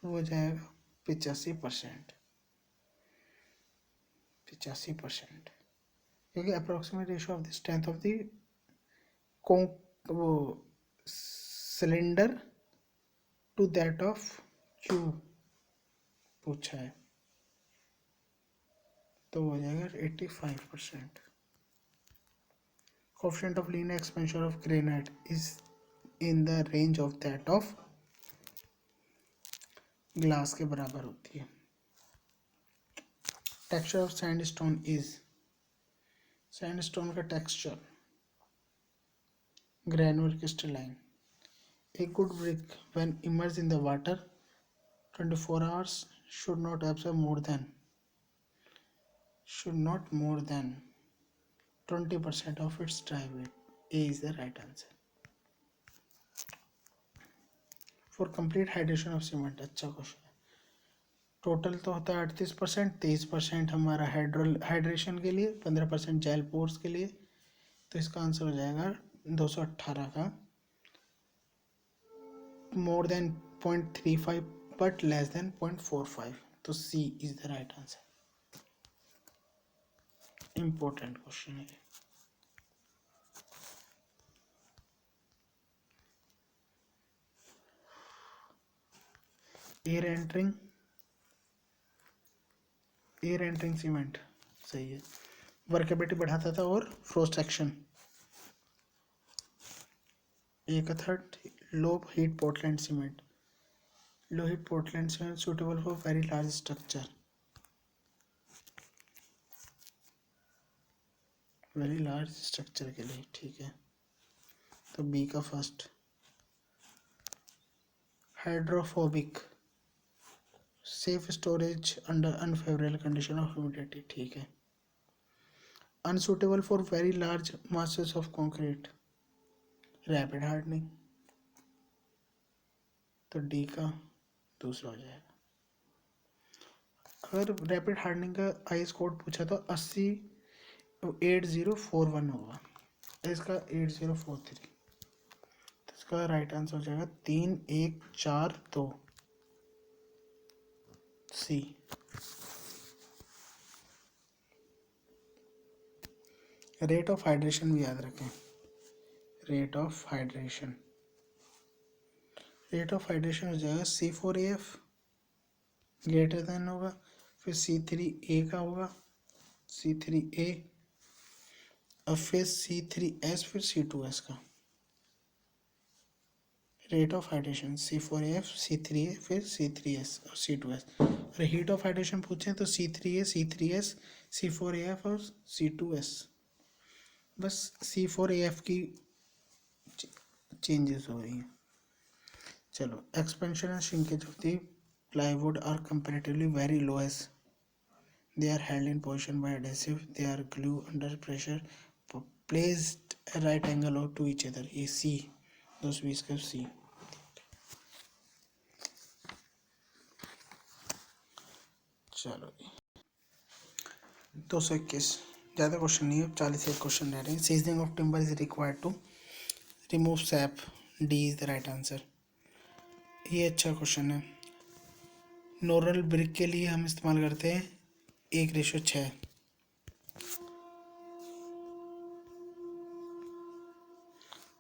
वो हो जाएगा 85%, क्योंकि approximate ratio of the strength of the वो cylinder to that of cube पूछा है, तो हो जाएगा 85%। Coefficient of linear expansion of granite is in the range of that of glass के बराबर होती है। Texture of sandstone is, sandstone का texture granular crystalline. A good brick, when immersed in the water 24 hours, should not absorb more than 20% of its dry weight. A is the right answer. For complete hydration of cement, अच्छा question है। Total तो होता है 38%, 23% हमारा hydration के लिए, 15% jail pores के लिए। तो इसका आंसर हो जाएगा 218 का more than 0.35 but less than 0.45। तो C is the right answer। important question है। एयर एंटरिंग सीमेंट सही है, वर्केबिलिटी बढ़ाता था और फ्रोस्ट एक्शन। एक third low heat Portland cement, low heat Portland cement suitable for very large structure, very large structure के लिए, ठीक है। तो बी का first. Hydrophobic, safe storage under unfavourable condition of humidity, ठीक है। Unsuitable for very large masses of concrete, rapid hardening. तो D का दूसरा हो जाएगा। अगर रैपिड हार्डनिंग का आई स्कोर पूछा तो 8041 होगा, इसका 8043। तो इसका राइट आंसर हो जाएगा 3142 सी। रेट ऑफ हाइड्रेशन भी याद रखें, rate of hydration, rate of hydration हो जाएगा C4AF ग्रेटर देन होगा, फिर C3A का होगा, C3A और फिर C3S, फिर C2S का। Rate of hydration C4AF, C3A, फिर C3S और C2S। और हीट ऑफ हाइड्रेशन पूछें तो C3A, C3S, C4AF और C2S। बस C4AF की चेंजेस हो रही हैं। चलो, expansion and shrinkage of the plywood are comparatively very low as they are held in position by adhesive, they are glue under pressure placed at right angle to each other। ये C 220 का C। चलो 221, ज़्यादा question नहीं है, 41 question रह रहे हैं। Seasoning of timber is required to remove sap, D is the right answer. ये अच्छा क्वेश्चन है। नॉर्मल ब्रिक के लिए हम इस्तेमाल करते हैं 1:6।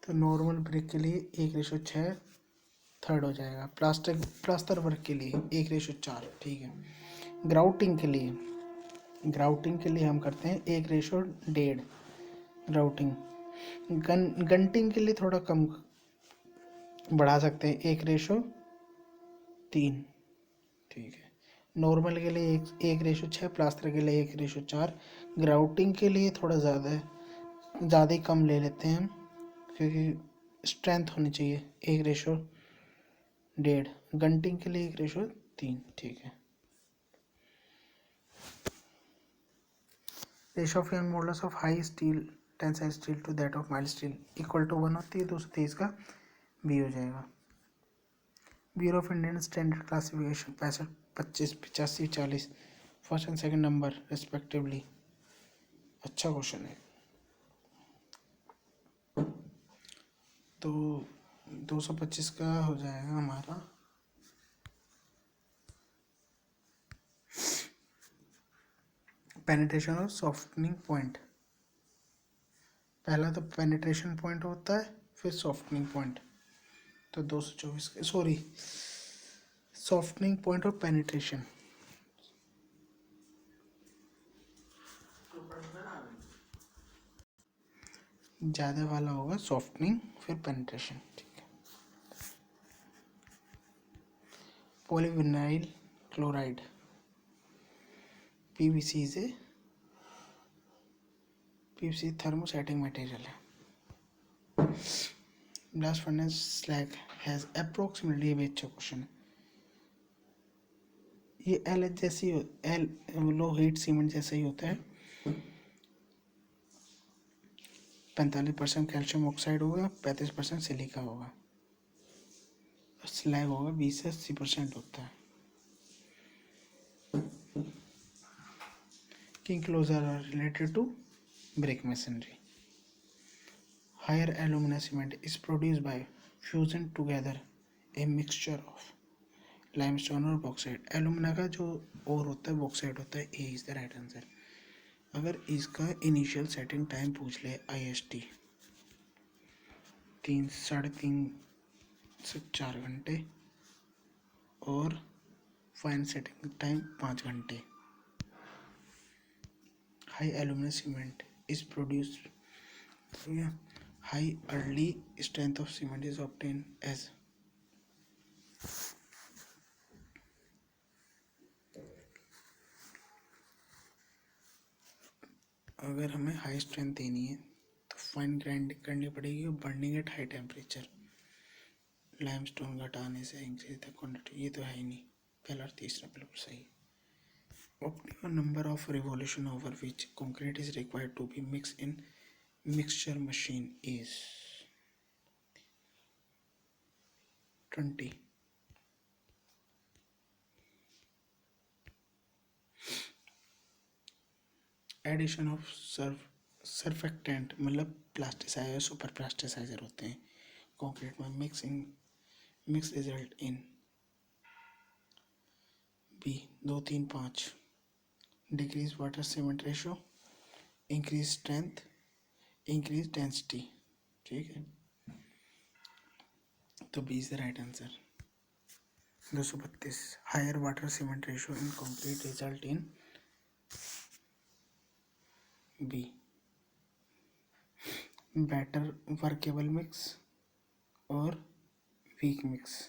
तो नॉर्मल ब्रिक के लिए 1:6 थर्ड हो जाएगा। प्लास्टर वर्क के लिए 1:4, ठीक है। ग्राउटिंग के लिए हम करते हैं 1:1.5 ग्राउटिंग। गंटिंग के लिए थोड़ा कम बढ़ा सकते हैं, 1:3, ठीक है। नॉर्मल के लिए 1:6, प्लास्टर के लिए 1:4, ग्राउटिंग के लिए थोड़ा ज़्यादा ही कम ले लेते हैं हम, क्योंकि स्ट्रेंथ होनी चाहिए 1:1.5। गंटिंग के लिए 1:3, ठीक है। Ratio of Young modulus of high steel tensile steel to that of mild steel equal to 1 होती है। 223 का बी हो जाएगा। Bureau of Indian Standard classification 65, 25, 85, 40 first and second number respectively. अच्छा क्वेश्चन है। तो 225 का हो जाएगा हमारा पेनिट्रेशन और सॉफ्टनिंग पॉइंट। पहला तो पेनिट्रेशन पॉइंट होता है, फिर सॉफ्टनिंग पॉइंट। तो 224, सॉरी, सॉफ्टनिंग पॉइंट और पेनिट्रेशन। ज़्यादा वाला होगा सॉफ्टनिंग, फिर पेनिट्रेशन। ठीक है। Polyvinyl chloride PVC is a PVC thermosetting material है। Blast furnace slag has approximately, ये भी अच्छा क्वेश्चन है। ये एल जैसी एल लो हीट सीमेंट जैसा ही होता है। 45% कैल्शियम ऑक्साइड होगा, 35% सिलिका होगा। स्लैग होगा 20 से 80% होता है। की closer are related to brick masonry. Higher alumina cement is produce by fusion together a mixture of limestone और बॉक्साइट। एल्यूमिना का जो और होता है बॉक्साइट होता है। A is the right answer. अगर इसका इनिशियल सेटिंग टाइम पूछ ले IST 3 साढ़े 3 से 4 घंटे और फाइन सेटिंग टाइम 5 घंटे। High alumina cement is produce, high early strength of cement is obtain as. अगर हमें हाई स्ट्रेंथ देनी है तो फाइन ग्राइंडिंग करनी पड़ेगी और burning at high temperature. Limestone घटाने से इंक्रीज द क्वांटिटी, ये तो है ही नहीं। पहला और तीसरा बिल्कुल सही। Optimal number of revolution over which concrete is required to be mixed in mixture machine is 20. Addition of surfactant मतलब प्लास्टिसाइजर, सुपर प्लास्टिसाइजर होते हैं कंक्रीट में। Mix result in B 2 3 5। Decrease water cement ratio, increase strength, increase density. ठीक है, तो B is the right answer. 232 higher water cement ratio in concrete result in B better workable mix और weak mix.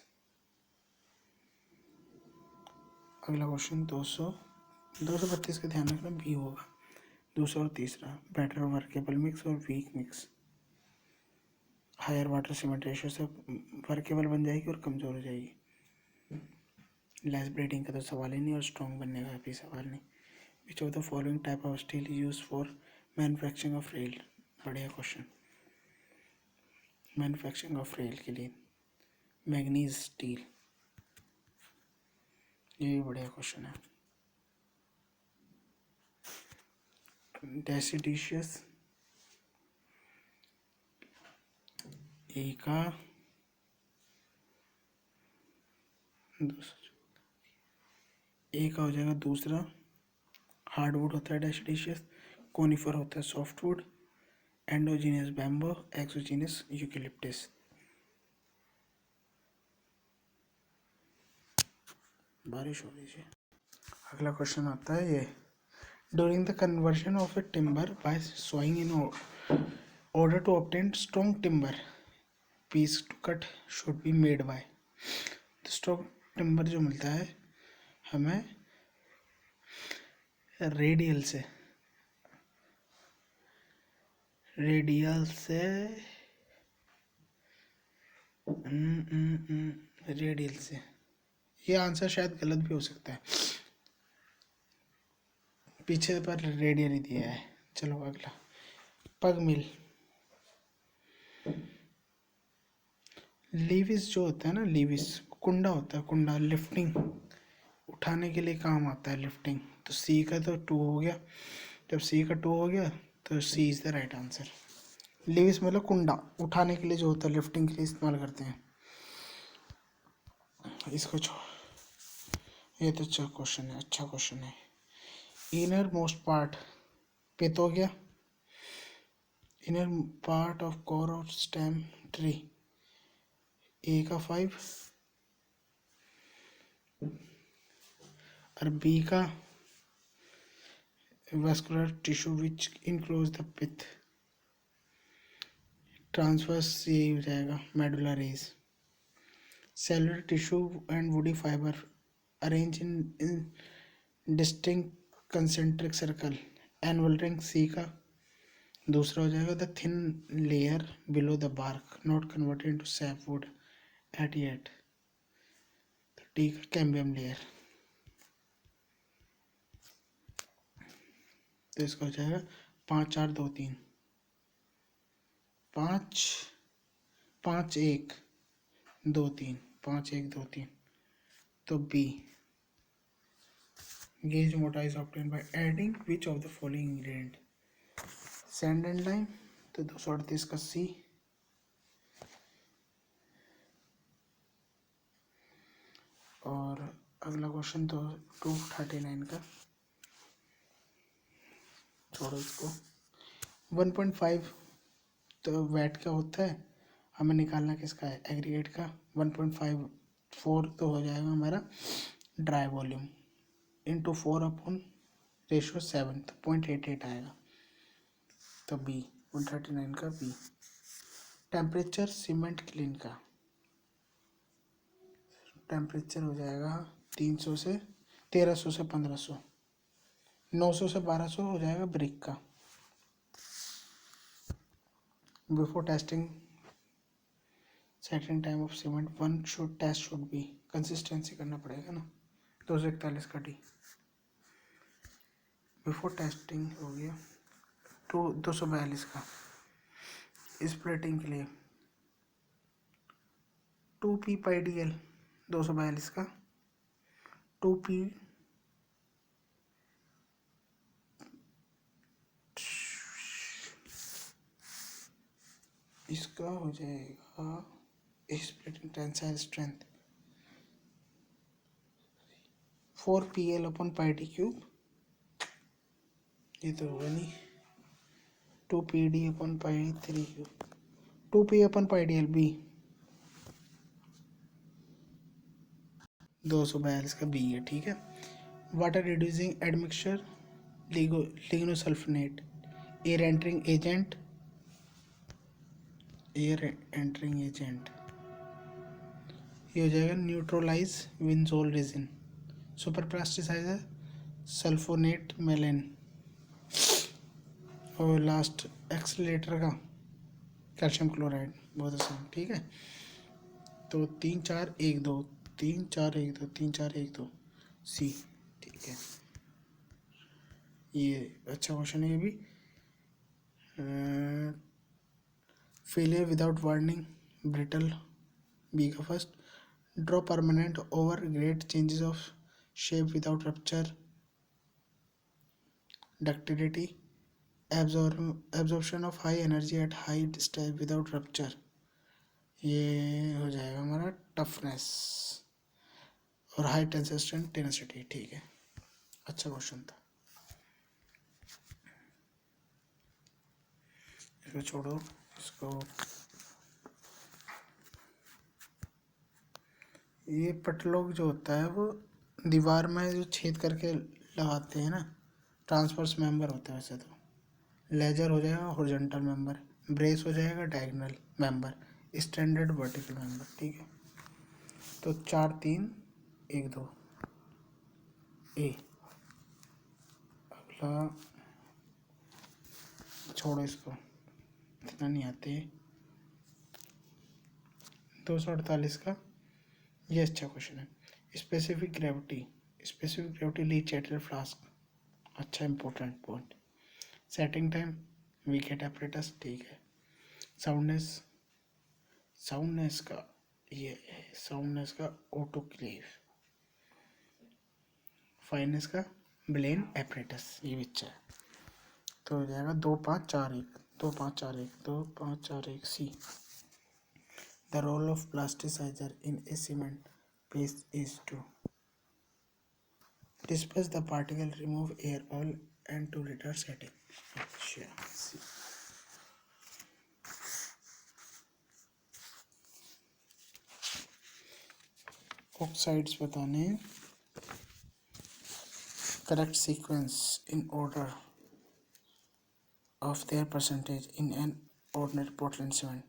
अगला question 232 का ध्यान रखना, B होगा। दूसरा और तीसरा बेटर वर्केबल मिक्स और weak mix. Higher water cement ratio से वर्केबल बन जाएगी और कमज़ोर हो जाएगी। लेस ब्रीडिंग का तो सवाल ही नहीं और स्ट्रॉन्ग बनने का भी सवाल नहीं। विच of the following type of steel use for manufacturing of rail. बढ़िया क्वेश्चन। मैन्युफैक्चरिंग ऑफ रेल के लिए मैग्नीज स्टील, ये भी बढ़िया क्वेश्चन है। डेसिडिशियस ए का हो जाएगा दूसरा। हार्डवुड होता है डेसिडिशियस, कोनिफर होता है softwood, endogenous bamboo, exogenous eucalyptus. बारिश हो रही है। अगला क्वेश्चन आता है ये, during the conversion of a timber by sawing in order to obtain strong timber piece to cut should be made by। तो strong timber जो मिलता है हमें रेडियल से रेडियल से ये आंसर शायद गलत भी हो सकता है, पीछे पर रेडियल ही दिया है। चलो अगला, पग मिल। लीविस जो होता है ना, लीविस कुंडा होता है, कुंडा लिफ्टिंग उठाने के लिए काम आता है, लिफ्टिंग। तो सी का तो 2 हो गया। जब सी का 2 हो गया तो C is the right answer. Lewis मतलब कुंडा उठाने के लिए जो होता है, लिफ्टिंग के लिए इस्तेमाल करते हैं। इसको ये तो अच्छा क्वेश्चन है, अच्छा क्वेश्चन है। इनर मोस्ट पार्ट पित हो गया। इनर पार्ट ऑफ कोर और स्टेम ट्री, ए का 5 और बी का vascular tissue which enclose the pith, transverse यही हो जाएगा, medullary rays. Cellular tissue and woody fibre arrange in distinct concentric circle, annual ring C का दूसरा हो जाएगा। The thin layer below the bark not converted into sapwood at yet, D का cambium layer. तो इसका हो जाएगा 5 4 2 3, 5 5 1 2 3, 5 1 2 3। तो बी, गेज मोटा is obtain by adding which of the following ingredient, sand and lime. तो 238 का सी। और अगला क्वेश्चन तो 239 का, छोड़ो इसको। 1.5 तो वैट का होता है, हमें निकालना किसका है, एग्रीगेट का। 1.54 तो हो जाएगा हमारा ड्राई वॉल्यूम, इंटू 4/7, तो 0.88 आएगा। तो बी, 139 का बी। टेम्परेचर सीमेंट क्लीन का, टेम्परेचर हो जाएगा 1300 से 1500, 900 से 1200 हो जाएगा ब्रिक का। Before testing setting time of cement one should test should be, consistency करना पड़ेगा ना। 241 का डी। बिफोर टेस्टिंग हो गया। 242 का स्प्लिटिंग के लिए 2p/dl, 242 का 2p इसका हो जाएगा स्प्लिटिंग टेंसाइल स्ट्रेंथ 4pl/πd³। ये तो होगा नहीं, 2pd/πd3, 2p/πdl बी। 242 का बी है, ठीक है। Water reducing admixture lignosulphonate, air entering agent, air entering agent ये हो जाएगा neutralise Vinsol resin. Super plasticiser sulphonate melamine. और लास्ट एक्सीलेटर का कैल्शियम क्लोराइड, बहुत आसान, ठीक है। तो 3 4 1 2, 3 4 1 2, 3 4 1 2 सी, ठीक है। ये अच्छा क्वेश्चन है ये भी। Failure without warning brittle, B का first. Draw permanent over great changes of shape without rupture, ductility. Absorption of high energy at high step without rupture, ये हो जाएगा हमारा टफनेस। और हाई टेंसिस्टेंट टेनेसिटी, ठीक है। अच्छा क्वेश्चन था, इसको छोड़ो। इसको ये पटलोग जो होता है वो दीवार में जो छेद करके लगाते हैं ना, ट्रांसवर्स मेंबर होता है वैसे तो। लेजर हो जाएगा हॉरिजॉन्टल मेंबर, ब्रेस हो जाएगा diagonal member, standard vertical member, ठीक है। तो 4 3 1 2 ए। अगला छोड़ो इसको, इतना नहीं आते। 248 का ये अच्छा क्वेश्चन है। Specific gravity Le Chatelier flask, अच्छा important point. Setting time Vicat apparatus, ठीक है। साउंडनेस का ये है, साउंडनेस का ऑटोक्लेव। फाइननेस का ब्लेन एपरेटस, ये भी अच्छा है। तो हो जाएगा 2 5 4 1, 2 5 4 1, 2 5 4 1 C. The role of plasticiser in a cement paste is to disperse the particle, remove air oil and to retard setting, अच्छा सी। ऑक्साइड्स बताने हैं, correct sequence in order of their percentage in an ordinary Portland cement.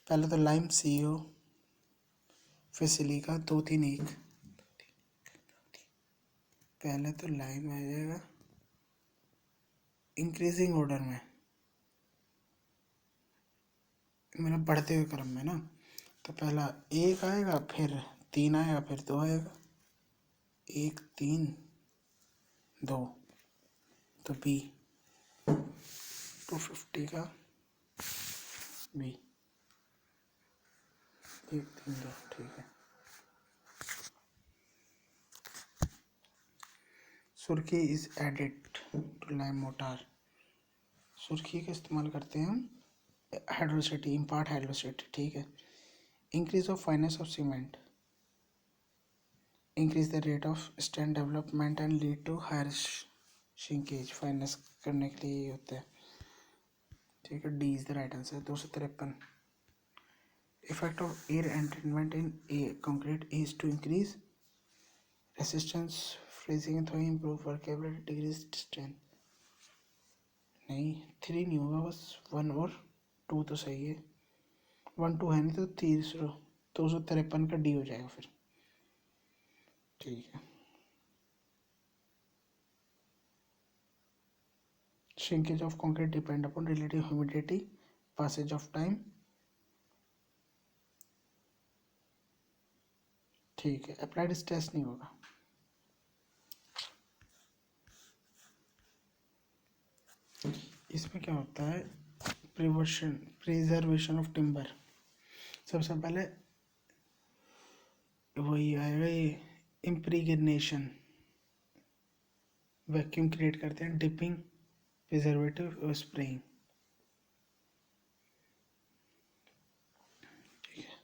पहले तो lime CO, फिर silica, 2 3 1। पहले तो lime आ जाएगा increasing order में, मतलब बढ़ते हुए क्रम में ना। तो पहला 1 आएगा, फिर 3 आएगा, फिर 2 आएगा। 1 3 2, तो B 250 का B 1 3 2, ठीक है। Surkhi is added to lime mortar. सुर्खी का इस्तेमाल करते हैं हम हाइड्रोसिटी, इम्पार्ट हाइड्रोसिटी, ठीक है। Increase of fineness of cement, increase the rate of strength development and lead to higher shrinkage. Fineness करने के लिए ये होता है, ठीक है। D is the right answer. 253। Effect of air entrainment in a concrete is to increase resistance, freezing, thaw, improve workability, decrease strength. नहीं, 3 नहीं होगा, बस 1 और 2 तो सही है। 1 2 है नहीं, तो तीसरा 253 का डी हो जाएगा फिर, ठीक है। Shrinkage of concrete depend upon relative humidity, passage of time, ठीक है। अप्लाइड स्ट्रेस नहीं होगा। इसमें क्या होता है, प्रिजर्वेशन ऑफ टिम्बर। सबसे पहले वही आएगा, ये इम्प्रीगनेशन, वैक्यूम क्रिएट करते हैं, डिपिंग, प्रिजर्वेटिव और स्प्रेइंग, ठीक है।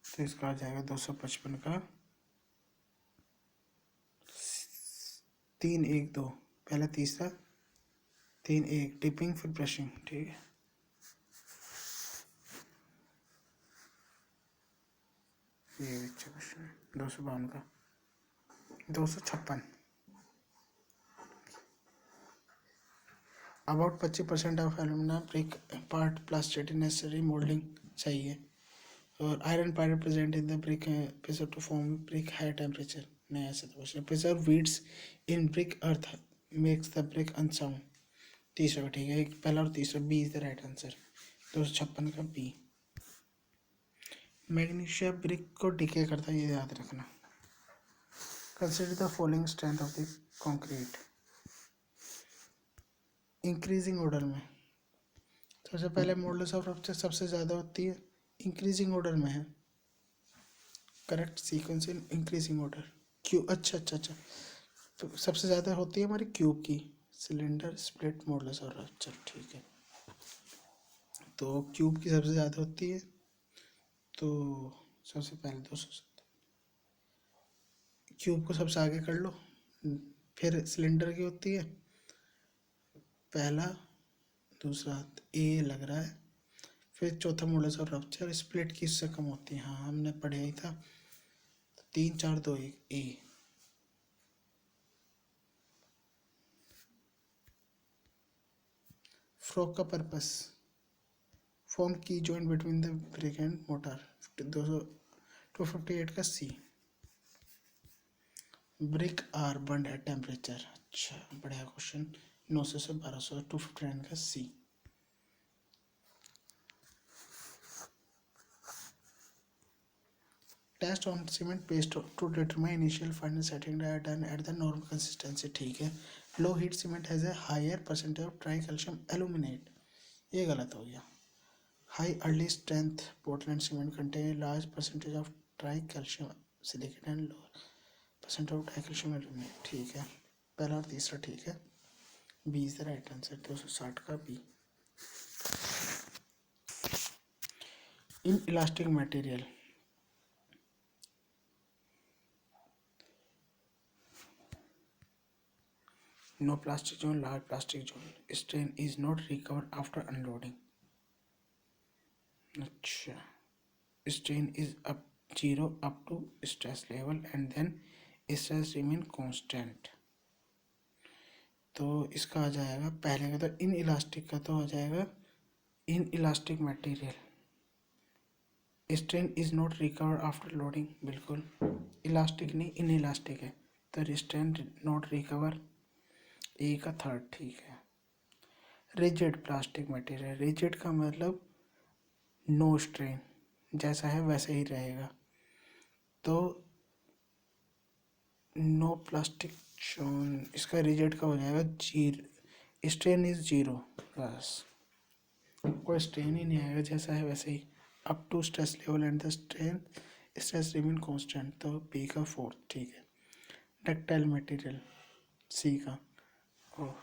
तो इसका आ जाएगा 255 का 3 1 2, पहला तीसरा 3 1, डिपिंग फिर ब्रशिंग, ठीक है। ये अच्छा क्वेश्चन है। 252 का 256। About 25% of alumina brick part plastic necessary moulding चाहिए, और iron pyrite present in the brick preserve to form brick high temperature. नहीं, ऐसे तो question. Preserve weeds in brick earth makes the brick unsound. तीसरा, ठीक है, एक पहला और तीसरा, B is the right answer. 256 का बी। मैग्नीशिया ब्रिक को डिके करता है, ये याद रखना। Consider the following strength of the concrete. Increasing order में सबसे पहले मॉडुलस ऑफ रप्चर सबसे ज़्यादा होती है, इंक्रीजिंग ऑर्डर में है, correct sequence in increasing order. Q, अच्छा अच्छा अच्छा, तो सबसे ज़्यादा होती है हमारी क्यूब की, सिलेंडर, स्प्लिट, मॉडुलस और रप्चर, ठीक है। तो क्यूब की सबसे ज़्यादा होती है, तो सबसे पहले 270, क्यूब को सबसे आगे कर लो। फिर सिलेंडर की होती है पहला, दूसरा ए लग रहा है, फिर चौथा मॉडुलस ऑफ रप्चर, स्प्लिट की इससे कम होती है, हाँ हमने पढ़ा ही था। 3 4 2 1 ए। फ्रॉक का पर्पस, फॉर्म की joint between the brick and mortar. 258 का C. Brick are burnt at temperature, अच्छा बढ़िया क्वेश्चन। 900 से 1200, 259 का C. Test on cement paste to determine initial final setting done at the normal consistency, ठीक है। Low heat cement has a higher percentage of tri calcium aluminate, ये गलत हो गया। High early strength Portland cement contain large percentage of tri calcium silicate and lower percent of tri calcium aluminate, ठीक है। पहला और तीसरा ठीक है, B is the right answer. 260 का B. Inelastic material, no plastic zone, large plastic zone, strain is not recovered after unloading, अच्छा, strain is up 0 up to stress level and then stress remain constant। तो इसका आ जाएगा पहले का, तो in elastic का तो आ जाएगा in elastic material, strain is not recover after loading, बिल्कुल इलास्टिक नहीं इन इलास्टिक है, तो स्ट्रेन नॉट रिकवर, ए का थर्ड ठीक है। रिजिड प्लास्टिक मटेरियल, रिजिड का मतलब नो स्ट्रेन, जैसा है वैसे ही रहेगा, तो नो प्लास्टिक जोन, इसका रिजिड का हो जाएगा जीरो, स्ट्रेन इज जीरो, बस कोई स्ट्रेन ही नहीं आएगा, जैसा है वैसे ही। Up to stress level and the strain stress remain constant, तो बी का फोर्थ ठीक है। डक्टाइल मटेरियल, सी का। ओह